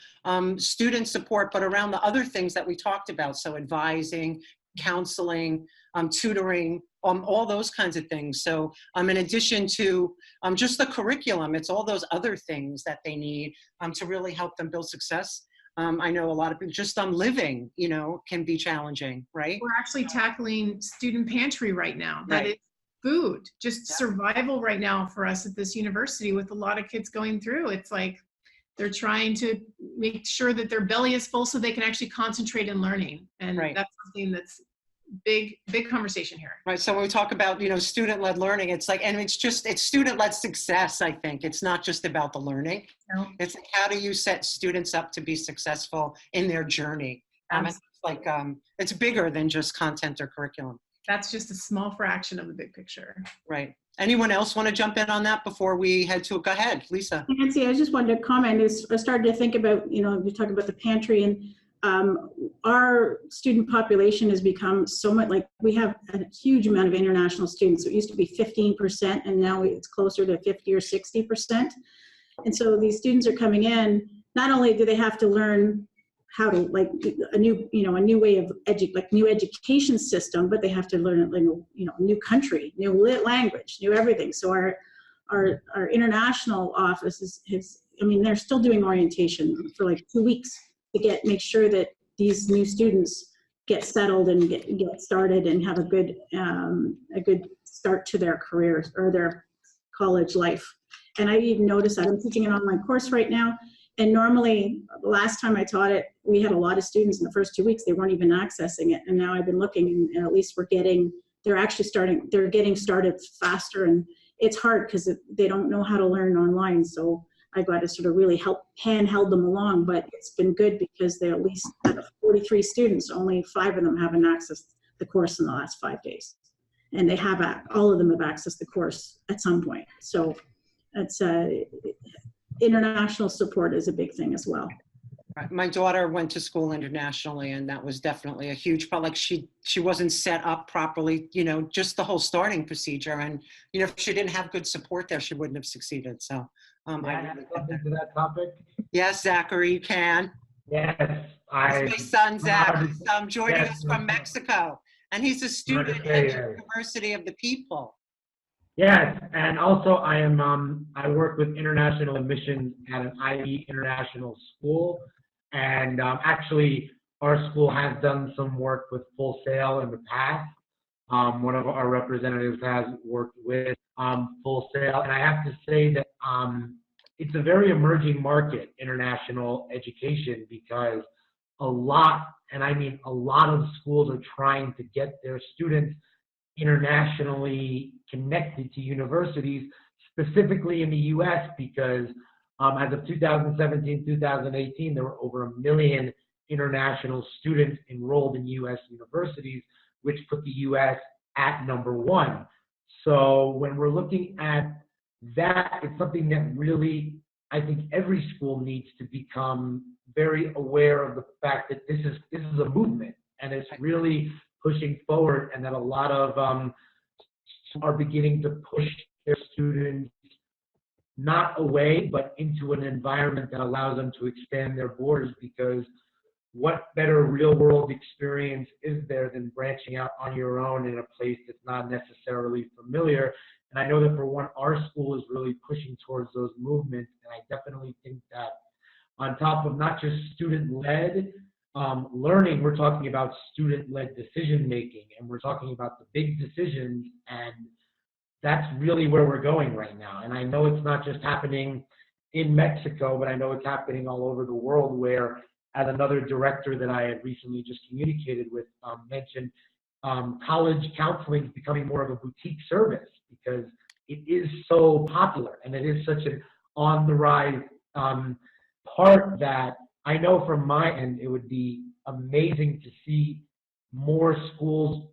student support, but around the other things that we talked about. So advising, counseling, tutoring, all those kinds of things. So in addition to just the curriculum, it's all those other things that they need to really help them build success. I know a lot of people just living, you know, can be challenging, right? We're actually tackling student pantry right now. That is food, just survival right now for us at this university with a lot of kids going through. It's like they're trying to make sure that their belly is full so they can actually concentrate in learning. And that's something that's big conversation here. Right. So when we talk about, you know, student-led learning, it's like, and it's student-led success, I think. It's not just about the learning. No. It's like, how do you set students up to be successful in their journey? It's like, it's bigger than just content or curriculum. That's just a small fraction of the big picture. Right. Anyone else want to jump in on that before we head to, go ahead, Lisa. Nancy, I just wanted to comment. I started to think about, you know, we talk about the pantry, and our student population has become so much, like, we have a huge amount of international students. So it used to be 15%, and now it's closer to 50 or 60%. And so these students are coming in, not only do they have to learn how to, like, a new way of new education system, but they have to learn, you know, a new country, new language, new everything. So our international office is I mean, they're still doing orientation for like 2 weeks to make sure that these new students get settled and get started and have a good start to their careers or their college life. And I even noticed that I'm teaching an online course right now. And normally, the last time I taught it, we had a lot of students in the first 2 weeks, they weren't even accessing it. And now I've been looking, and at least they're getting started faster. And it's hard because they don't know how to learn online. So I've got to sort of really handheld them along, but it's been good because they at least out of 43 students, only 5 of them haven't accessed the course in the last 5 days. And they have, all of them have accessed the course at some point. So it's international support is a big thing as well. My daughter went to school internationally, and that was definitely a huge problem. Like she wasn't set up properly, you know, just the whole starting procedure. And, you know, if she didn't have good support there, she wouldn't have succeeded. So I really something to that topic. Yes, Zachary, you can. Yes, my son, Zach, is joining us from Mexico, and he's a student at the University of the People. Yes, and also I am I work with international admissions at an IE international school, and actually our school has done some work with Full Sail in the past. One of our representatives has worked with Full Sail. And I have to say that it's a very emerging market, international education, because a lot, and I mean a lot of schools are trying to get their students internationally connected to universities, specifically in the US, because as of 2017, 2018, there were over 1 million international students enrolled in US universities, which put the US at #1. So when we're looking at that, it's something that really, I think every school needs to become very aware of the fact that this is a movement, and it's really pushing forward, and that a lot of are beginning to push their students not away, but into an environment that allows them to expand their borders, because what better real world experience is there than branching out on your own in a place that's not necessarily familiar? And I know that for one, our school is really pushing towards those movements, and I definitely think that on top of not just student-led learning, we're talking about student-led decision-making, and we're talking about the big decisions, and that's really where we're going right now. And I know it's not just happening in Mexico, but I know it's happening all over the world, where, as another director that I had recently just communicated with mentioned, college counseling is becoming more of a boutique service because it is so popular and it is such an on the rise part that I know from my end it would be amazing to see more schools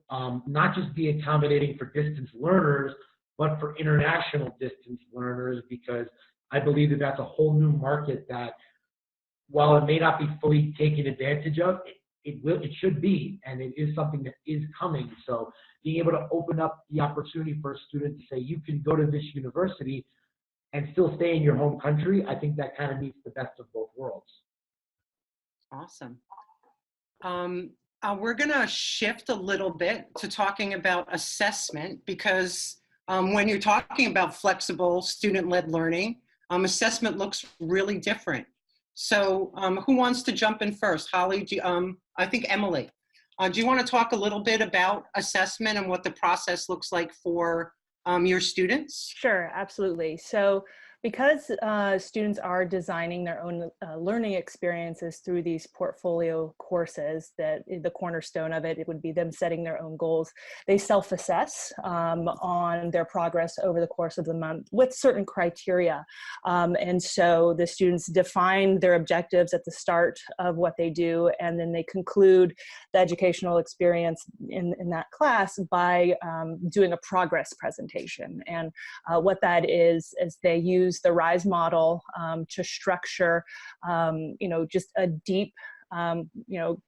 not just be accommodating for distance learners, but for international distance learners, because I believe that that's a whole new market that, while it may not be fully taken advantage of, it should be, and it is something that is coming. So being able to open up the opportunity for a student to say, you can go to this university and still stay in your home country, I think that kind of meets the best of both worlds. Awesome. We're going to shift a little bit to talking about assessment, because when you're talking about flexible student-led learning, assessment looks really different. So who wants to jump in first? Holly, I think Emily. Do you want to talk a little bit about assessment and what the process looks like for your students? Sure, absolutely. So because students are designing their own learning experiences through these portfolio courses, that the cornerstone of it, it would be them setting their own goals. They self-assess on their progress over the course of the month with certain criteria. And so the students define their objectives at the start of what they do, and then they conclude the educational experience in that class by doing a progress presentation. And what that is they use the RISE model to structure, just a deep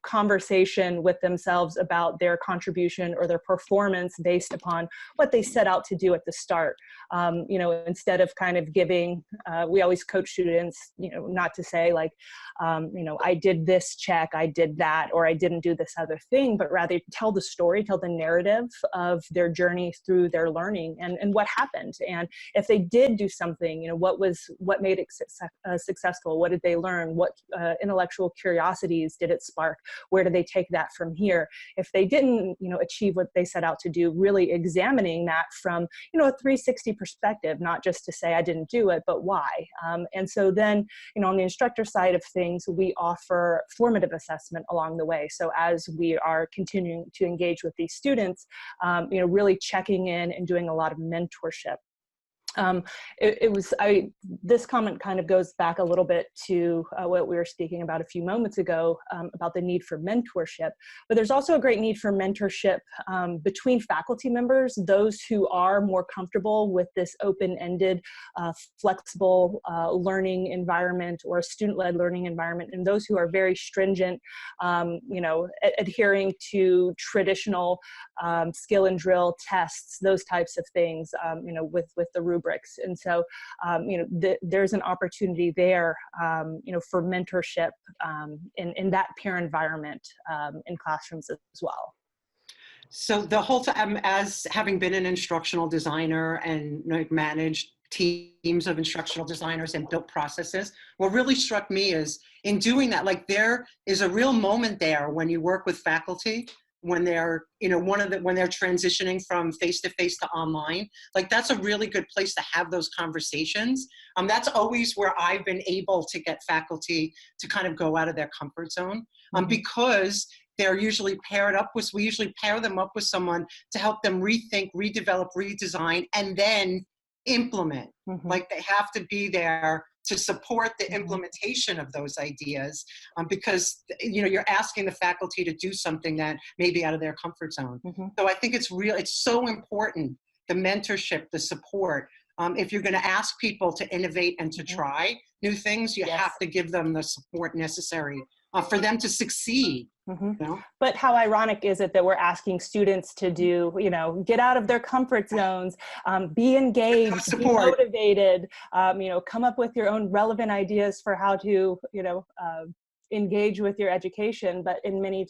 conversation with themselves about their contribution or their performance based upon what they set out to do at the start. Instead of kind of giving, we always coach students, not to say like, I did this check, I did that, or I didn't do this other thing, but rather tell the story, tell the narrative of their journey through their learning and what happened. And if they did do something, what made it successful? What did they learn? What intellectual curiosities did it spark? Where do they take that from here? If they didn't, achieve what they set out to do, really examining that from, a 360 perspective, not just to say I didn't do it, but why. And so then, on the instructor side of things, we offer formative assessment along the way. So as we are continuing to engage with these students, really checking in and doing a lot of mentorship. This comment kind of goes back a little bit to what we were speaking about a few moments ago about the need for mentorship, but there's also a great need for mentorship between faculty members, those who are more comfortable with this open-ended, flexible learning environment or student-led learning environment, and those who are very stringent, adhering to traditional skill and drill tests, those types of things, with the rubrics. And so, there's an opportunity there, for mentorship in that peer environment in classrooms as well. So the whole time, as having been an instructional designer and managed teams of instructional designers and built processes, what really struck me is in doing that, like there is a real moment there when you work with faculty when they're, you know, when they're transitioning from face-to-face to online. Like, that's a really good place to have those conversations. That's always where I've been able to get faculty to kind of go out of their comfort zone, because they're usually we usually pair them up with someone to help them rethink, redevelop, redesign, and then implement. Like, they have to be there to support the implementation of those ideas, because, you know, you're asking the faculty to do something that may be out of their comfort zone. So I think it's so important, the mentorship, the support. If you're going to ask people to innovate and to try new things, you have to give them the support necessary for them to succeed. You know? But how ironic is it that we're asking students to do, you know, get out of their comfort zones, be engaged, be motivated, you know, come up with your own relevant ideas for how to, you know, engage with your education. But in many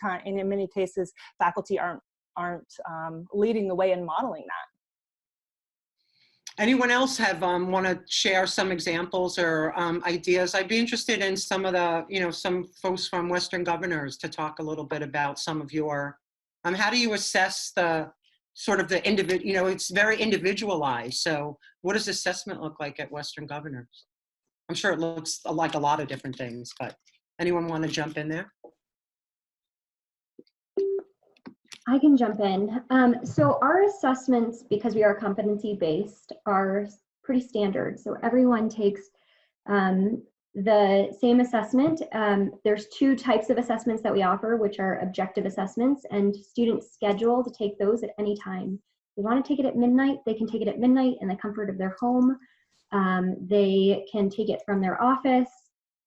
cases, faculty aren't leading the way and modeling that. Anyone else have want to share some examples or ideas? I'd be interested in some of the, you know, some folks from Western Governors to talk a little bit about some of your, how do you assess the sort of the individual, you know, it's very individualized. So what does assessment look like at Western Governors? I'm sure it looks like a lot of different things, but anyone want to jump in there? I can jump in. So our assessments, because we are competency-based, are pretty standard. So everyone takes the same assessment. There's two types of assessments that we offer, which are objective assessments, and students schedule to take those at any time. If they want to take it at midnight, they can take it at midnight in the comfort of their home. They can take it from their office.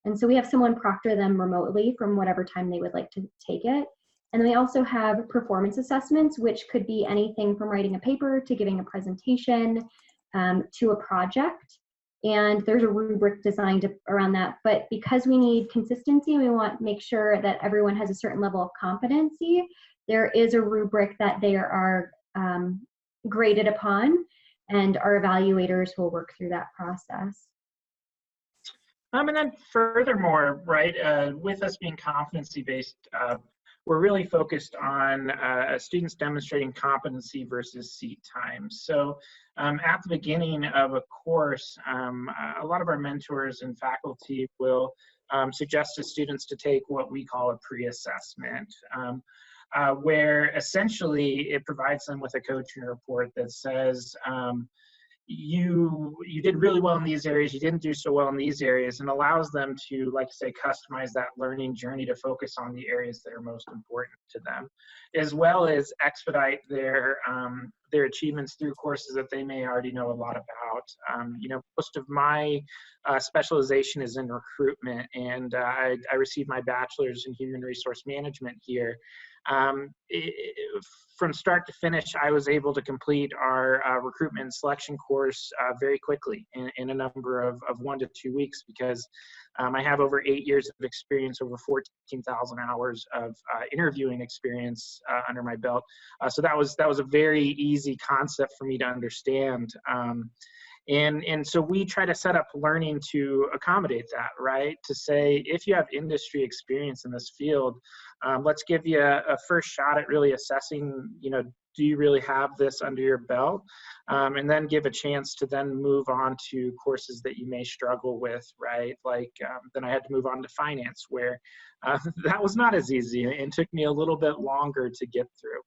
And so we have someone proctor them remotely from whatever time they would like to take it. And then we also have performance assessments, which could be anything from writing a paper to giving a presentation to a project. And there's a rubric designed around that. But because we need consistency, we want to make sure that everyone has a certain level of competency, there is a rubric that they are graded upon, and our evaluators will work through that process. And then furthermore, right, with us being competency-based, we're really focused on students demonstrating competency versus seat time. So at the beginning of a course, a lot of our mentors and faculty will suggest to students to take what we call a pre-assessment, where essentially it provides them with a coaching report that says, you did really well in these areas, you didn't do so well in these areas, and allows them to, like I say, customize that learning journey to focus on the areas that are most important to them, as well as expedite their achievements through courses that they may already know a lot about. You know, most of my specialization is in recruitment, and I received my bachelor's in human resource management here. From start to finish, I was able to complete our recruitment and selection course very quickly in a number of 1 to 2 weeks, because I have over 8 years of experience, over 14,000 hours of interviewing experience under my belt. So that was a very easy concept for me to understand. And so we try to set up learning to accommodate that, right? To say, if you have industry experience in this field, let's give you a first shot at really assessing, you know, do you really have this under your belt? And then give a chance to then move on to courses that you may struggle with, right? Like then I had to move on to finance, where that was not as easy and took me a little bit longer to get through.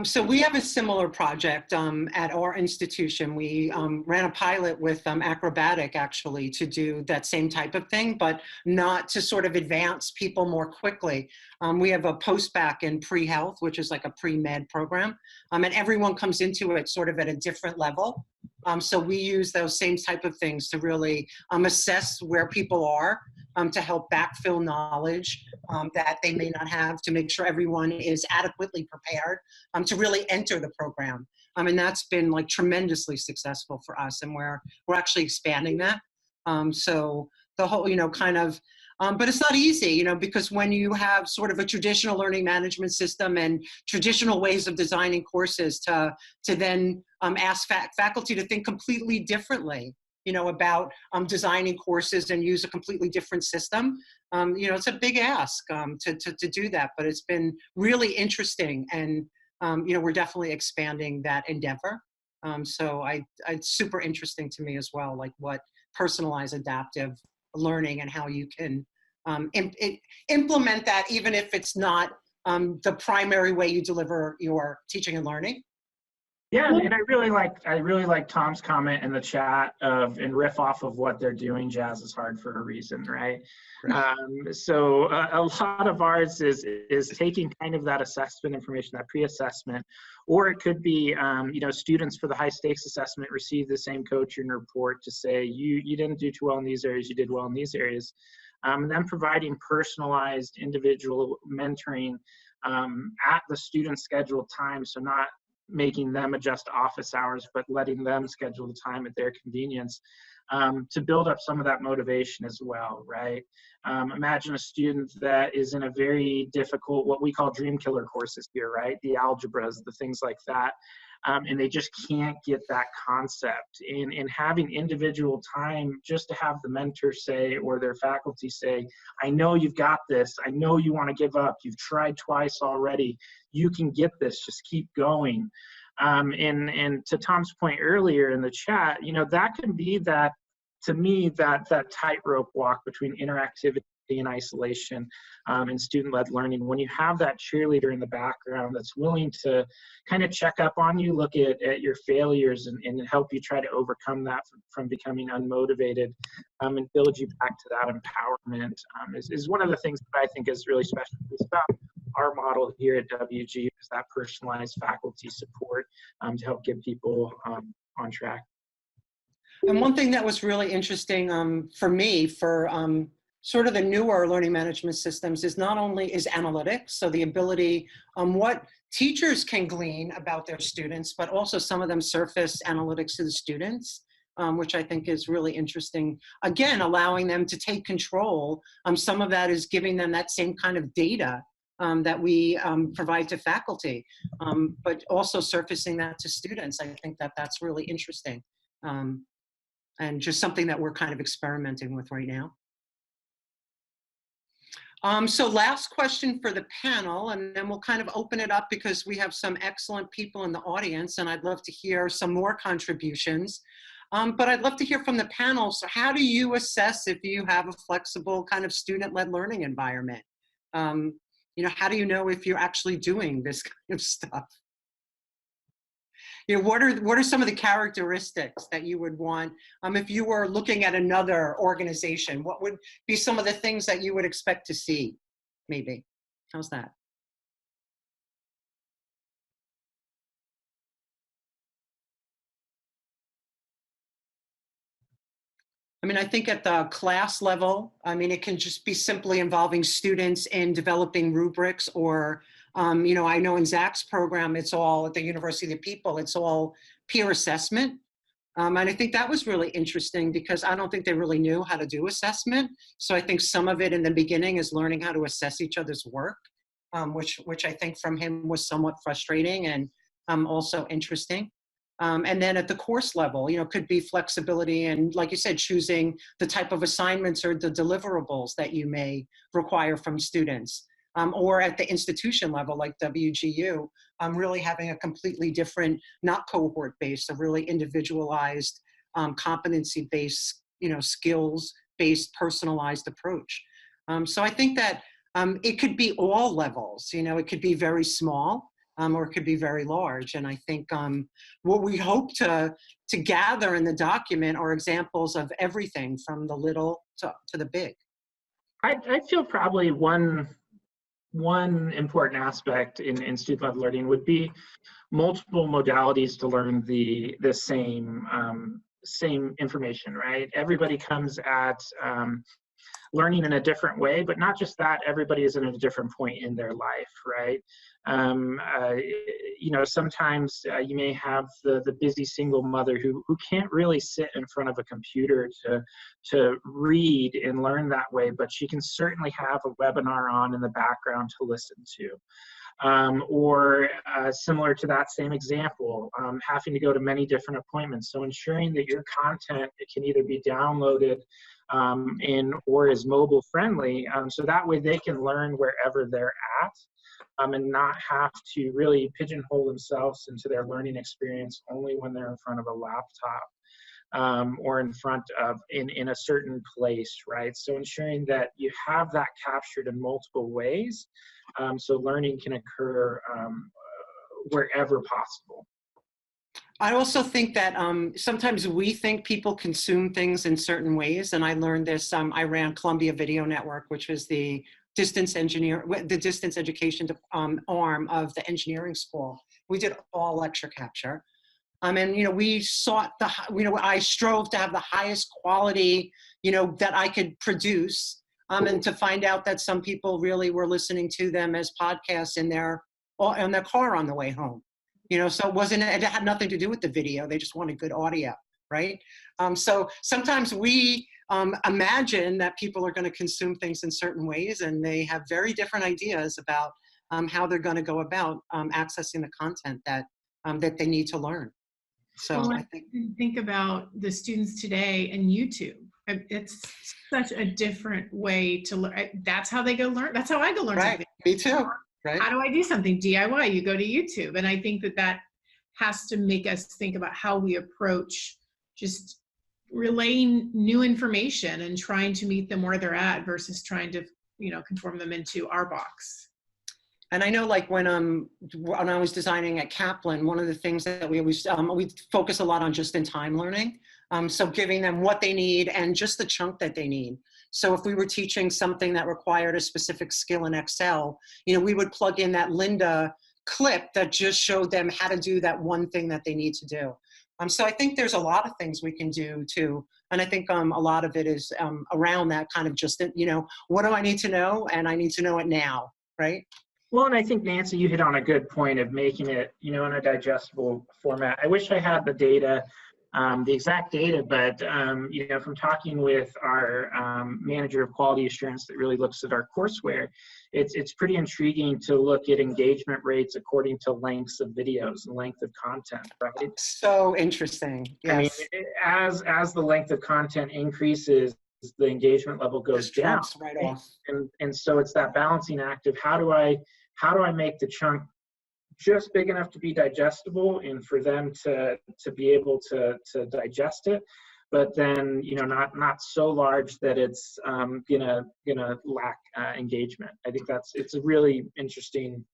So we have a similar project at our institution. We ran a pilot with Acrobatic, actually, to do that same type of thing, but not to sort of advance people more quickly. We have a post-bac in pre-health, which is like a pre-med program, and everyone comes into it sort of at a different level. So we use those same type of things to really assess where people are, to help backfill knowledge that they may not have, to make sure everyone is adequately prepared to really enter the program. And that's been like tremendously successful for us, and we're actually expanding that. So the whole, you know, kind of, but it's not easy, you know, because when you have sort of a traditional learning management system and traditional ways of designing courses, to then ask faculty to think completely differently about designing courses and use a completely different system. It's a big ask to do that, but it's been really interesting, and we're definitely expanding that endeavor. So it's super interesting to me as well, like what personalized adaptive learning and how you can implement that, even if it's not the primary way you deliver your teaching and learning. Yeah, and I really like Tom's comment in the chat and riff off of what they're doing. Jazz is hard for a reason, right? So a lot of ours is taking kind of that assessment information, that pre-assessment, or it could be students for the high stakes assessment receive the same coaching report to say you didn't do too well in these areas, you did well in these areas, and then providing personalized individual mentoring at the student's scheduled time, so not making them adjust office hours, but letting them schedule the time at their convenience, to build up some of that motivation as well, right? Imagine a student that is in a very difficult, what we call dream killer courses here, right? The algebras, the things like that, and they just can't get that concept. And having individual time just to have the mentor say, or their faculty say, I know you've got this, I know you want to give up, you've tried twice already, you can get this, just keep going. And to Tom's point earlier in the chat, that can be that, to me, that tightrope walk between interactivity and isolation and student-led learning. When you have that cheerleader in the background that's willing to kind of check up on you, look at your failures and help you try to overcome that from becoming unmotivated, and build you back to that empowerment, is one of the things that I think is really special about our model here at WG, is that personalized faculty support to help get people on track. And one thing that was really interesting for me, for sort of the newer learning management systems, is not only is analytics, so the ability what teachers can glean about their students, but also some of them surface analytics to the students, which I think is really interesting. Again, allowing them to take control. Some of that is giving them that same kind of data that we provide to faculty, but also surfacing that to students. I think that that's really interesting, and just something that we're kind of experimenting with right now. So last question for the panel, and then we'll kind of open it up because we have some excellent people in the audience, and I'd love to hear some more contributions. But I'd love to hear from the panel. So how do you assess if you have a flexible kind of student-led learning environment? How do you know if you're actually doing this kind of stuff? What are some of the characteristics that you would want if you were looking at another organization? What would be some of the things that you would expect to see, maybe? How's that? I think at the class level, it can just be simply involving students in developing rubrics, or I know in Zach's program, it's all at the University of the People, it's all peer assessment. And I think that was really interesting because I don't think they really knew how to do assessment. So I think some of it in the beginning is learning how to assess each other's work, which I think from him was somewhat frustrating and also interesting. And then at the course level, could be flexibility and, like you said, choosing the type of assignments or the deliverables that you may require from students. Or at the institution level, like WGU, really having a completely different, not cohort-based, a really individualized, competency-based, skills-based, personalized approach. So I think that it could be all levels. It could be very small, or it could be very large. And I think what we hope to gather in the document are examples of everything from the little to the big. I feel probably one important aspect in student-led learning would be multiple modalities to learn the same information, right? Everybody comes at learning in a different way, but not just that, everybody is in a different point in their life, right? Sometimes you may have the busy single mother who can't really sit in front of a computer to read and learn that way, but she can certainly have a webinar on in the background to listen to. or similar to that same example, having to go to many different appointments. So ensuring that your content can either be downloaded or is mobile friendly, so that way they can learn wherever they're at, and not have to really pigeonhole themselves into their learning experience only when they're in front of a laptop, or in front of in a certain place, right? So ensuring that you have that captured in multiple ways, so learning can occur wherever possible. I also think that sometimes we think people consume things in certain ways, and I learned this. I ran Columbia Video Network, which was the distance education arm of the engineering school. We did all lecture capture. And, we sought I strove to have the highest quality, that I could produce, and to find out that some people really were listening to them as podcasts in their car on the way home. So it had nothing to do with the video. They just wanted good audio, right? So sometimes we imagine that people are going to consume things in certain ways, and they have very different ideas about how they're going to go about accessing the content that they need to learn. So well, I think about the students today and YouTube. It's such a different way to learn. That's how they go learn. That's how I go learn something. Me too. Right. How do I do something DIY? You go to YouTube. And I think that has to make us think about how we approach just relaying new information and trying to meet them where they're at versus trying to, conform them into our box. And I know, like when I was designing at Kaplan, one of the things that we always we focus a lot on just-in-time learning. So giving them what they need and just the chunk that they need. So if we were teaching something that required a specific skill in Excel, we would plug in that Linda clip that just showed them how to do that one thing that they need to do. So I think there's a lot of things we can do too. And I think a lot of it is around that kind of just, what do I need to know? And I need to know it now, right? Well, and I think, Nancy, you hit on a good point of making it, in a digestible format. I wish I had the data, the exact data, but, from talking with our manager of quality assurance that really looks at our courseware, it's pretty intriguing to look at engagement rates according to lengths of videos and length of content, right? So interesting. Yes. I mean, as the length of content increases, the engagement level goes down. Right off. And so it's that balancing act of how do I make the chunk just big enough to be digestible and for them to be able to digest it, but then not so large that it's gonna lack engagement. I think it's a really interesting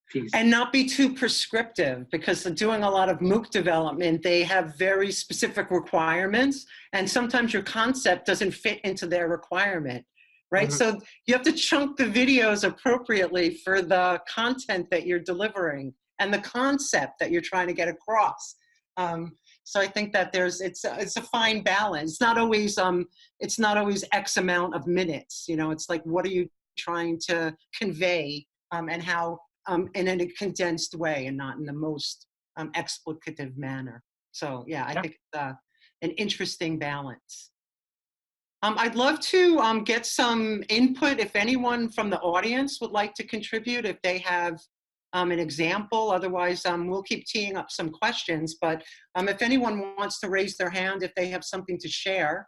piece. And not be too prescriptive, because doing a lot of MOOC development, they have very specific requirements, and sometimes your concept doesn't fit into their requirement. Right. Mm-hmm. So you have to chunk the videos appropriately for the content that you're delivering and the concept that you're trying to get across. So I think that it's a fine balance. It's not always X amount of minutes. It's like, what are you trying to convey, and how in a condensed way and not in the most explicative manner. So yeah, I think it's an interesting balance. I'd love to get some input if anyone from the audience would like to contribute, if they have an example. Otherwise, we'll keep teeing up some questions. But if anyone wants to raise their hand, if they have something to share,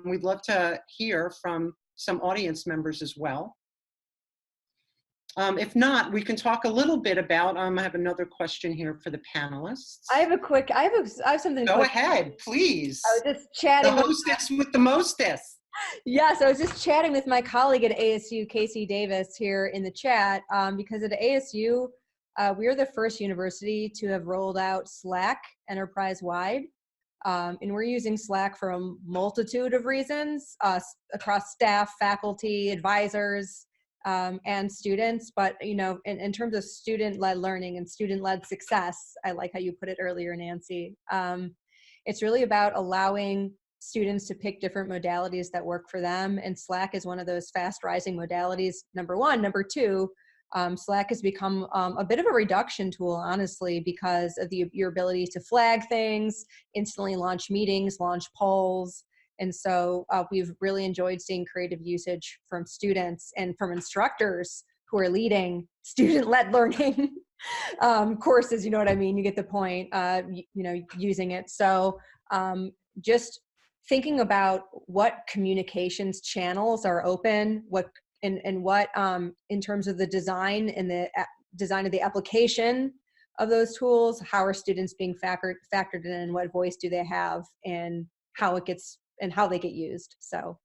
we'd love to hear from some audience members as well. If not, we can talk a little bit about, I have another question here for the panelists. I have something. Go ahead, please. I was just chatting. The hostess with the mostest. Yes, I was just chatting with my colleague at ASU, Casey Davis, here in the chat, because at ASU, we are the first university to have rolled out Slack enterprise-wide. And we're using Slack for a multitude of reasons across staff, faculty, advisors, and students. But, in terms of student-led learning and student-led success, I like how you put it earlier, Nancy. It's really about allowing students to pick different modalities that work for them. And Slack is one of those fast rising modalities, number one. Number two, Slack has become a bit of a reduction tool, honestly, because of your ability to flag things, instantly launch meetings, launch polls. And so we've really enjoyed seeing creative usage from students and from instructors who are leading student-led learning courses, you know what I mean? You get the point, using it. So just thinking about what communications channels are open, what in terms of the design and the design of the application of those tools, how are students being factored in, what voice do they have, and how they get used. So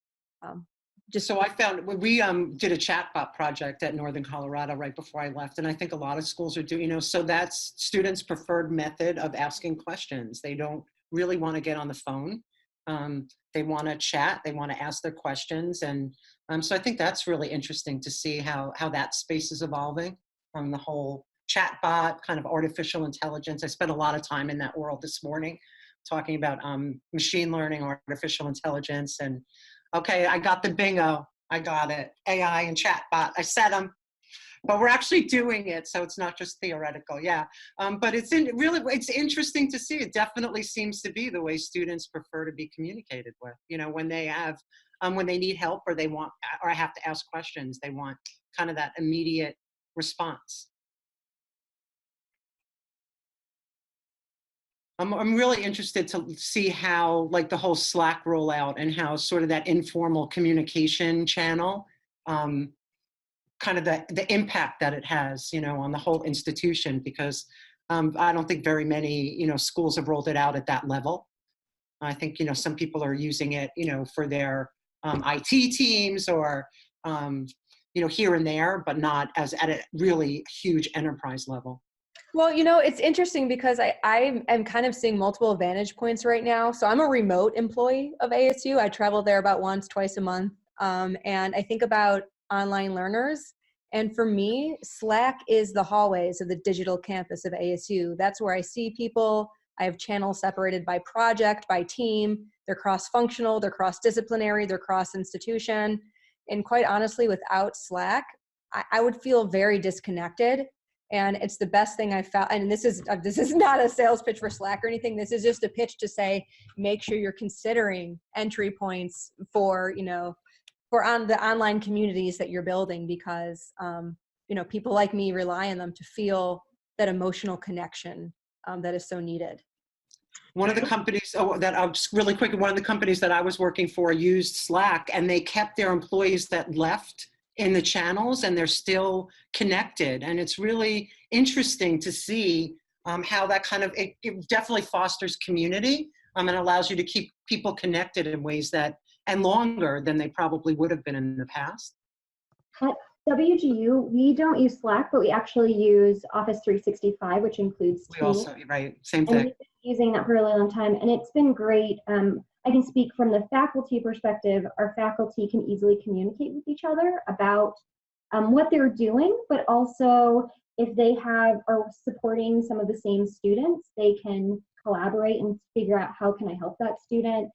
so I found we did a chatbot project at Northern Colorado right before I left, and I think a lot of schools are doing, so that's students' preferred method of asking questions. They don't really want to get on the phone. They want to chat, they want to ask their questions, and so I think that's really interesting to see how that space is evolving. The whole chatbot, kind of artificial intelligence. I spent a lot of time in that world this morning talking about machine learning, artificial intelligence, and okay, I got the bingo. I got it. AI and chatbot. I said them, but we're actually doing it, so it's not just theoretical. Yeah, but it's interesting to see. It definitely seems to be the way students prefer to be communicated with. When they have, when they need help or they want, or I have to ask questions, they want kind of that immediate response. I'm really interested to see how, like, the whole Slack rollout and how sort of that informal communication channel, kind of the impact that it has, on the whole institution, because I don't think very many, schools have rolled it out at that level. I think, some people are using it, for their IT teams or, here and there, but not as at a really huge enterprise level. Well, it's interesting because I am kind of seeing multiple vantage points right now. So I'm a remote employee of ASU. I travel there about once, twice a month. And I think about online learners. And for me, Slack is the hallways of the digital campus of ASU. That's where I see people. I have channels separated by project, by team. They're cross-functional, they're cross-disciplinary, they're cross-institution. And quite honestly, without Slack, I would feel very disconnected. And it's the best thing I've found. And this is not a sales pitch for Slack or anything. This is just a pitch to say, make sure you're considering entry points for the online communities that you're building, because, people like me rely on them to feel that emotional connection that is so needed. One of the companies, one of the companies that I was working for used Slack, and they kept their employees that left in the channels, and they're still connected. And it's really interesting to see how that kind of, it definitely fosters community and allows you to keep people connected in ways and longer than they probably would have been in the past. At WGU, we don't use Slack, but we actually use Office 365, which includes Teams. We also, right, same thing. And we've been using that for a really long time, and it's been great. I can speak from the faculty perspective. Our faculty can easily communicate with each other about what they're doing, but also if they are supporting some of the same students, they can collaborate and figure out how can I help that student,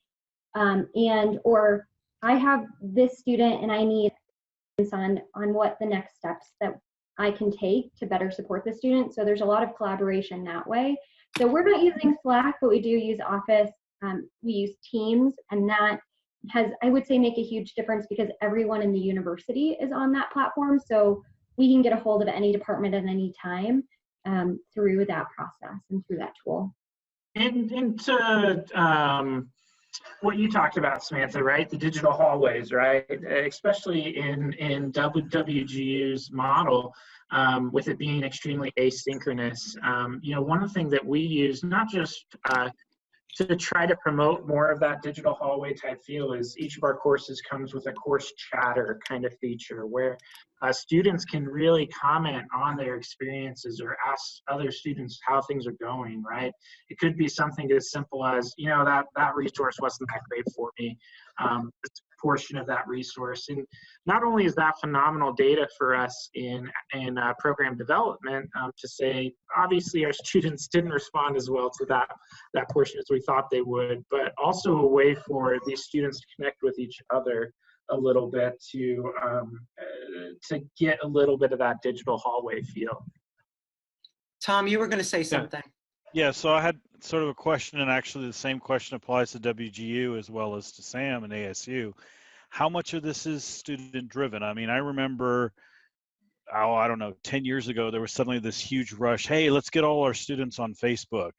or I have this student and I need on what the next steps that I can take to better support the student. So there's a lot of collaboration that way. So we're not using Slack, but we do use Office. We use Teams, and that has, I would say, make a huge difference because everyone in the university is on that platform. So we can get a hold of any department at any time through that process and through that tool. And to what you talked about, Samantha, right? The digital hallways, right? Especially in WGU's model, with it being extremely asynchronous. One of the things that we use, not just to try to promote more of that digital hallway type feel, is each of our courses comes with a course chatter kind of feature where students can really comment on their experiences or ask other students how things are going, right? It could be something as simple as, that resource wasn't that great for me, this portion of that resource. And not only is that phenomenal data for us in program development, to say, obviously our students didn't respond as well to that portion as we thought they would, but also a way for these students to connect with each other a little bit to get a little bit of that digital hallway feel. Tom, you were going to say something. Yeah, so I had sort of a question, and actually the same question applies to WGU as well as to Sam and ASU. How much of this is student driven? I mean, I remember oh, I don't know, 10 years ago, there was suddenly this huge rush. Hey, let's get all our students on Facebook,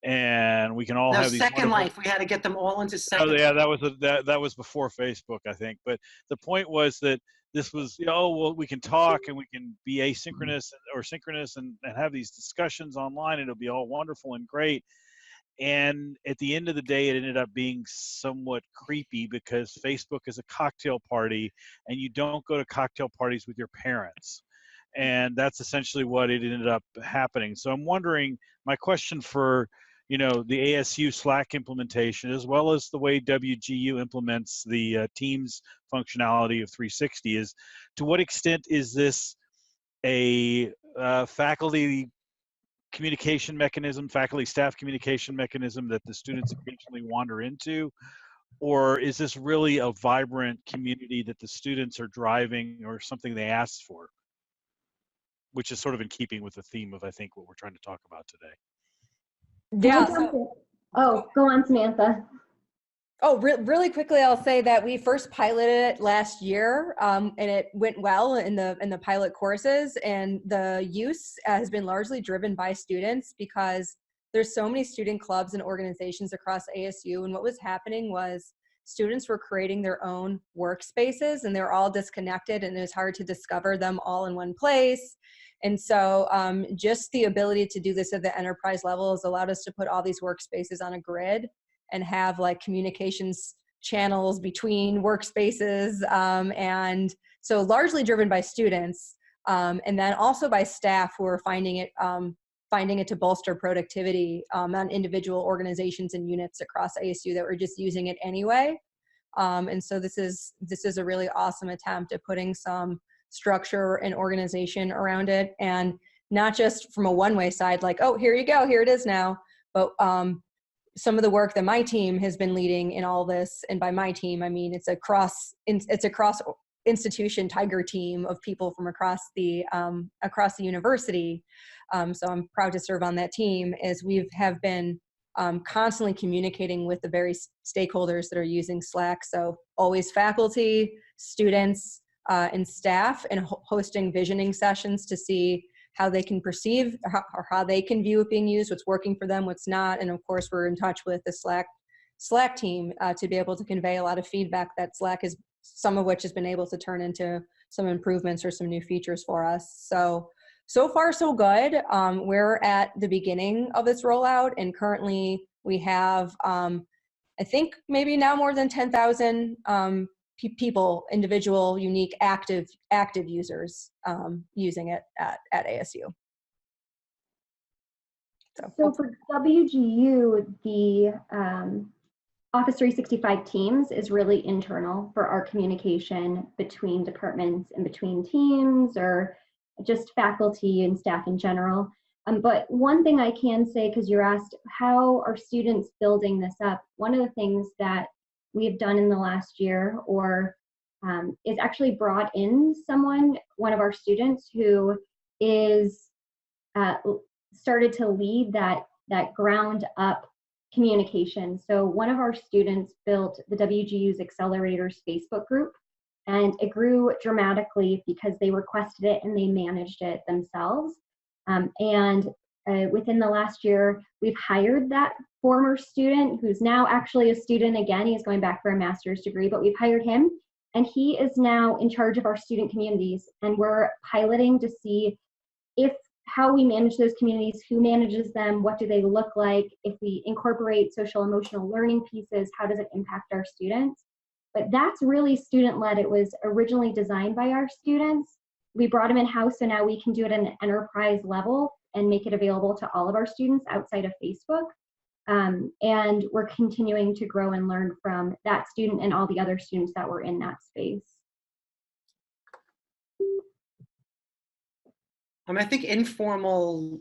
and we can all No, have these Second wonderful. Life. We had to get them all into Oh Second yeah, Life. that was before Facebook, I think. But the point was that this was, oh well, we can talk and we can be asynchronous or synchronous and have these discussions online, and it'll be all wonderful and great. And at the end of the day, it ended up being somewhat creepy because Facebook is a cocktail party, and you don't go to cocktail parties with your parents. And that's essentially what it ended up happening. So I'm wondering, my question for, the ASU Slack implementation, as well as the way WGU implements the Teams functionality of 360, is to what extent is this a faculty communication mechanism, faculty staff communication mechanism that the students occasionally wander into? Or is this really a vibrant community that the students are driving, or something they asked for? Which is sort of in keeping with the theme of, I think, what we're trying to talk about today. Yeah. Go on, Samantha. Oh, really quickly, I'll say that we first piloted it last year, and it went well in the pilot courses, and the use has been largely driven by students because there's so many student clubs and organizations across ASU, and what was happening was students were creating their own workspaces, and they're all disconnected, and it was hard to discover them all in one place. And so just the ability to do this at the enterprise level has allowed us to put all these workspaces on a grid and have like communications channels between workspaces. And so largely driven by students, and then also by staff who are finding it to bolster productivity on individual organizations and units across ASU that were just using it anyway. And so this is a really awesome attempt at putting some structure and organization around it, and not just from a one-way side, like, oh, here you go, here it is now, but some of the work that my team has been leading in all this, and by my team, I mean it's a cross institution tiger team of people from across the university. So I'm proud to serve on that team, as we have been constantly communicating with the various stakeholders that are using Slack. So always faculty, students, and staff, and hosting visioning sessions to see how they can perceive or how they can view it being used, what's working for them, what's not. And of course, we're in touch with the Slack team to be able to convey a lot of feedback that Slack is, some of which has been able to turn into some improvements or some new features for us. So far, so good. We're at the beginning of this rollout, and currently we have, I think maybe now more than 10,000 people, individual, unique, active users using it at ASU. So for WGU, the Office 365 Teams is really internal for our communication between departments and between teams, or just faculty and staff in general. But one thing I can say, because you're asked how are students building this up, one of the things that we have done in the last year, or is actually brought in one of our students who is started to lead that ground up communication. So one of our students built the WGU's Accelerators Facebook group, and it grew dramatically because they requested it and they managed it themselves. Within the last year, we've hired that former student who's now actually a student again. He's going back for a master's degree, but we've hired him, and he is now in charge of our student communities. And we're piloting to see how we manage those communities, who manages them, what do they look like, if we incorporate social emotional learning pieces, how does it impact our students? But that's really student-led. It was originally designed by our students. We brought them in-house, so now we can do it at an enterprise level and make it available to all of our students outside of Facebook. And we're continuing to grow and learn from that student and all the other students that were in that space. I think informal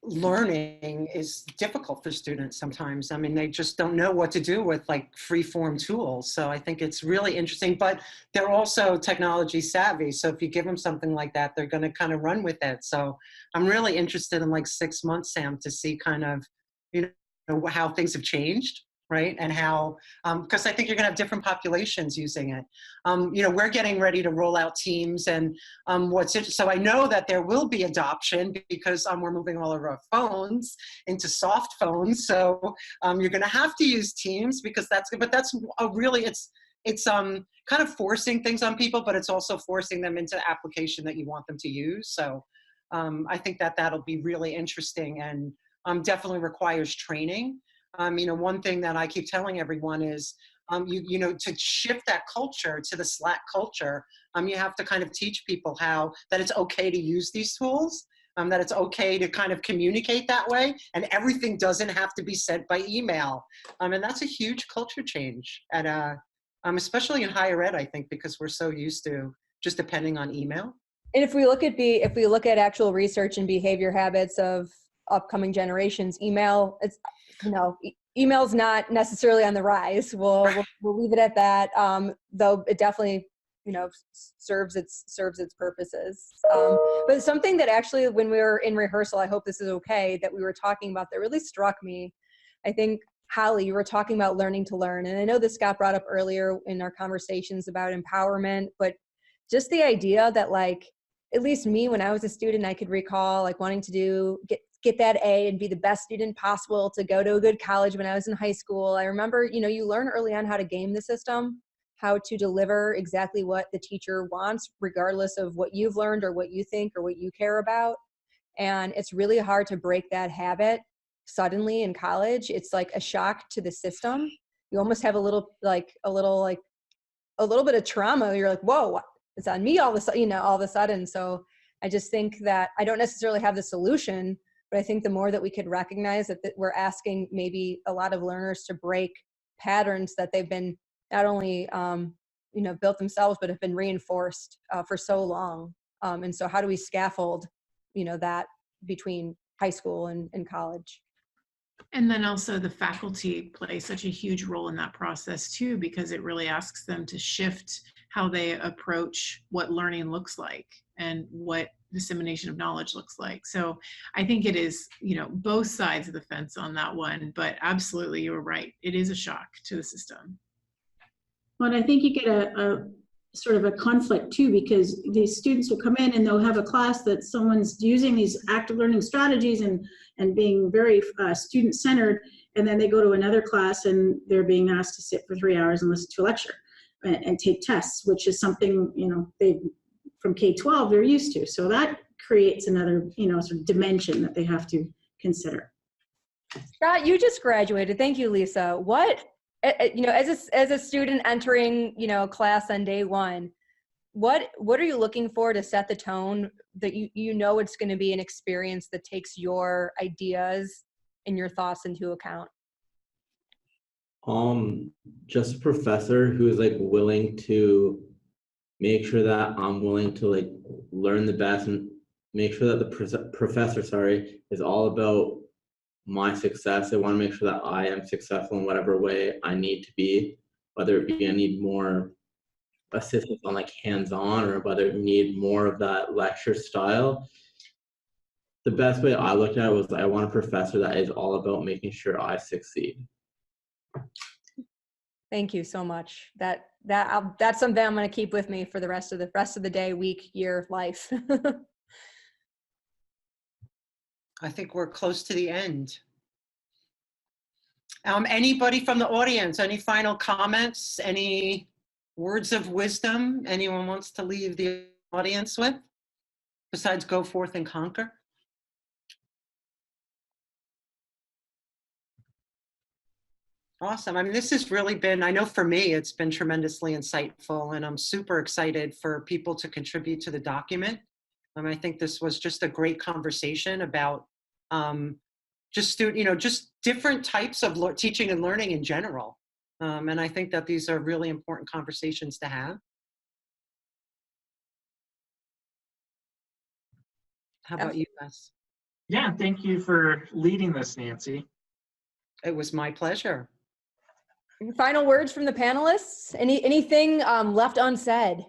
learning is difficult for students sometimes. I mean, they just don't know what to do with free form tools. So I think it's really interesting, but they're also technology savvy. So if you give them something like that, they're going to kind of run with it. So I'm really interested in 6 months, Sam, to see kind of, how things have changed right? And how, because I think you're going to have different populations using it. We're getting ready to roll out Teams, and so I know that there will be adoption because we're moving all of our phones into soft phones. So you're going to have to use Teams because that's it's kind of forcing things on people, but it's also forcing them into the application that you want them to use. So I think that that'll be really interesting and definitely requires training. One thing that I keep telling everyone is, to shift that culture to the Slack culture, you have to kind of teach people that it's okay to use these tools, that it's okay to kind of communicate that way, and everything doesn't have to be sent by email. And that's a huge culture change, especially in higher ed, I think, because we're so used to just depending on email. And if we look at actual research and behavior habits of upcoming generations, email's not necessarily on the rise. We'll leave it at that. Though it definitely, serves its purposes. But something that actually, when we were in rehearsal, I hope this is okay, that we were talking about that really struck me. I think, Holly, you were talking about learning to learn. And I know this got brought up earlier in our conversations about empowerment, but just the idea that, like, at least me, when I was a student, I could recall like wanting to get that A and be the best student possible to go to a good college when I was in high school. I remember, you learn early on how to game the system, how to deliver exactly what the teacher wants, regardless of what you've learned or what you think or what you care about. And it's really hard to break that habit suddenly in college. It's like a shock to the system. You almost have a little bit of trauma. You're like, whoa, it's on me all of a sudden. So I just think that I don't necessarily have the solution, but I think the more that we could recognize that we're asking maybe a lot of learners to break patterns that they've been not only built themselves, but have been reinforced for so long. And so how do we scaffold, that between high school and college? And then also the faculty play such a huge role in that process too, because it really asks them to shift how they approach what learning looks like and what dissemination of knowledge looks like. So I think it is, both sides of the fence on that one, but absolutely, you were right. It is a shock to the system. Well, I think you get a sort of a conflict too, because these students will come in and they'll have a class that someone's using these active learning strategies and being very student-centered, and then they go to another class and they're being asked to sit for 3 hours and listen to a lecture and take tests, which is something, they from K-12 they're used to. So that creates another, sort of dimension that they have to consider. Scott, you just graduated. Thank you, Lisa. What, as a student entering, class on day one, what are you looking for to set the tone that it's going to be an experience that takes your ideas and your thoughts into account? Just a professor who is like willing to make sure that I'm willing to like learn the best and make sure that the professor, is all about my success. I want to make sure that I am successful in whatever way I need to be, whether it be I need more assistance on like hands-on or whether you need more of that lecture style. The best way I looked at it was I want a professor that is all about making sure I succeed. Thank you so much. That's something I'm going to keep with me for the rest of the day, week, year, life. I think we're close to the end. Anybody from the audience, any final comments, any words of wisdom anyone wants to leave the audience with, besides go forth and conquer? Awesome. I mean, this has really been, I know for me, it's been tremendously insightful, and I'm super excited for people to contribute to the document. I think this was just a great conversation about just different types of teaching and learning in general. And I think that these are really important conversations to have. How about you guys? Yeah, thank you for leading this, Nancy. It was my pleasure. Final words from the panelists? Anything left unsaid?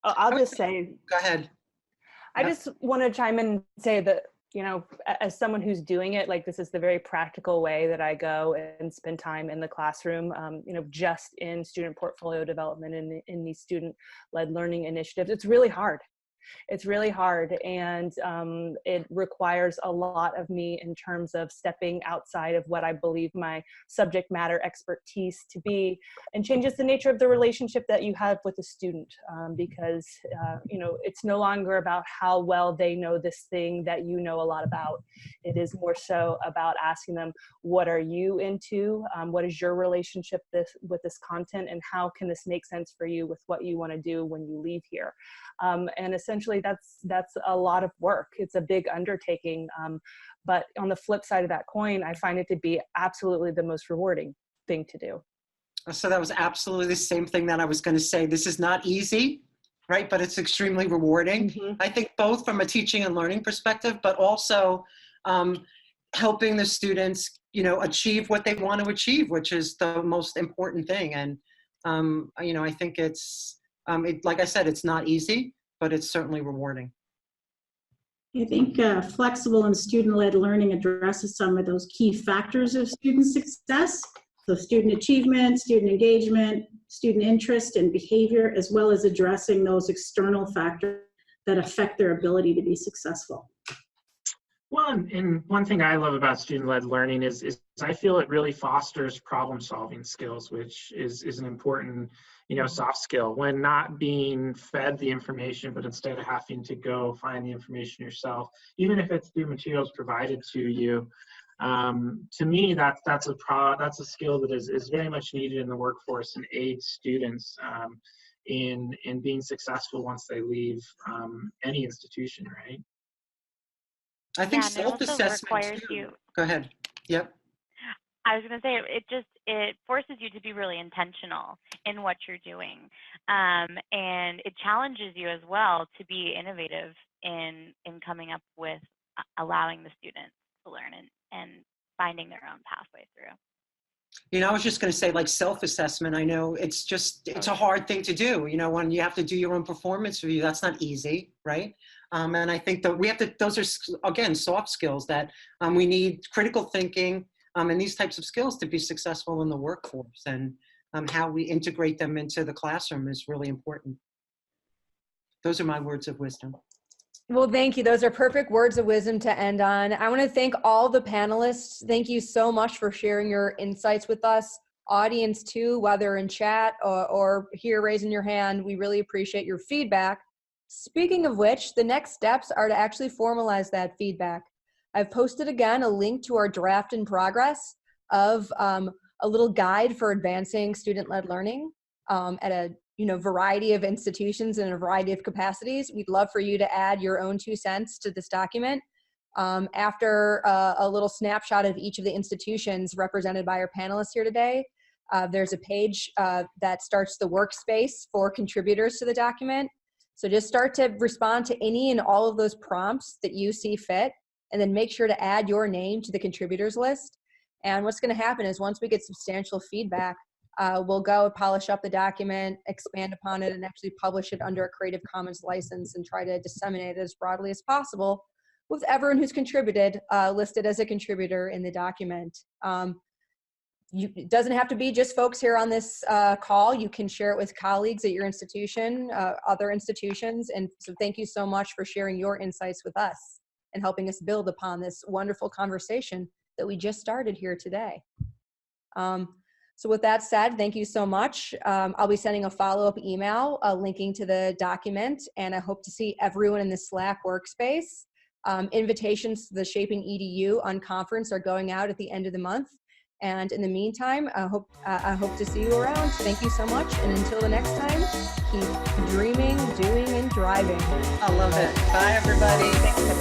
I'll just say, go ahead. I just want to chime in and say that as someone who's doing it, like this is the very practical way that I go and spend time in the classroom, just in student portfolio development and in these student-led learning initiatives. It's really hard. It's really hard, and it requires a lot of me in terms of stepping outside of what I believe my subject matter expertise to be, and changes the nature of the relationship that you have with a student, because it's no longer about how well they know this thing that you know a lot about. It is more so about asking them, what are you into? What is your relationship with this content, and how can this make sense for you with what you want to do when you leave here? And essentially that's a lot of work. It's a big undertaking. But on the flip side of that coin, I find it to be absolutely the most rewarding thing to do. So that was absolutely the same thing that I was going to say. This is not easy, right? But it's extremely rewarding. Mm-hmm. I think both from a teaching and learning perspective, but also helping the students, achieve what they want to achieve, which is the most important thing. And, I think it's, like I said, it's not easy, but it's certainly rewarding. I think flexible and student-led learning addresses some of those key factors of student success. So student achievement, student engagement, student interest and behavior, as well as addressing those external factors that affect their ability to be successful. Well, and one thing I love about student-led learning is I feel it really fosters problem-solving skills, which is an important, soft skill when not being fed the information, but instead of having to go find the information yourself, even if it's through materials provided to you. To me, that's a skill that is very much needed in the workforce and aids students in being successful once they leave any institution, right? I think and self-assessment requires too. you. Go ahead. Yep. I was going to say, it forces you to be really intentional in what you're doing. And it challenges you as well to be innovative in coming up with allowing the students to learn and finding their own pathway through. I was just going to say, like, self-assessment, I know it's a hard thing to do. When you have to do your own performance review, that's not easy, right? And I think that those are, again, soft skills that we need critical thinking and these types of skills to be successful in the workforce. And how we integrate them into the classroom is really important. Those are my words of wisdom. Well, thank you. Those are perfect words of wisdom to end on. I want to thank all the panelists. Thank you so much for sharing your insights with us. Audience too, whether in chat or here raising your hand, we really appreciate your feedback. Speaking of which, the next steps are to actually formalize that feedback. I've posted again a link to our draft in progress of a little guide for advancing student-led learning at a variety of institutions in a variety of capacities. We'd love for you to add your own 2 cents to this document. After a little snapshot of each of the institutions represented by our panelists here today, there's a page that starts the workspace for contributors to the document. So just start to respond to any and all of those prompts that you see fit, and then make sure to add your name to the contributors list. And what's going to happen is once we get substantial feedback, we'll go polish up the document, expand upon it, and actually publish it under a Creative Commons license and try to disseminate it as broadly as possible with everyone who's contributed listed as a contributor in the document. It doesn't have to be just folks here on this call. You can share it with colleagues at your institution, other institutions. And so thank you so much for sharing your insights with us and helping us build upon this wonderful conversation that we just started here today. So with that said, thank you so much. I'll be sending a follow-up email linking to the document, and I hope to see everyone in the Slack workspace. Invitations to the Shaping EDU Unconference are going out at the end of the month. And in the meantime, I hope to see you around. Thank you so much. And until the next time, keep dreaming, doing, and driving. I love it. Bye, everybody. Thanks.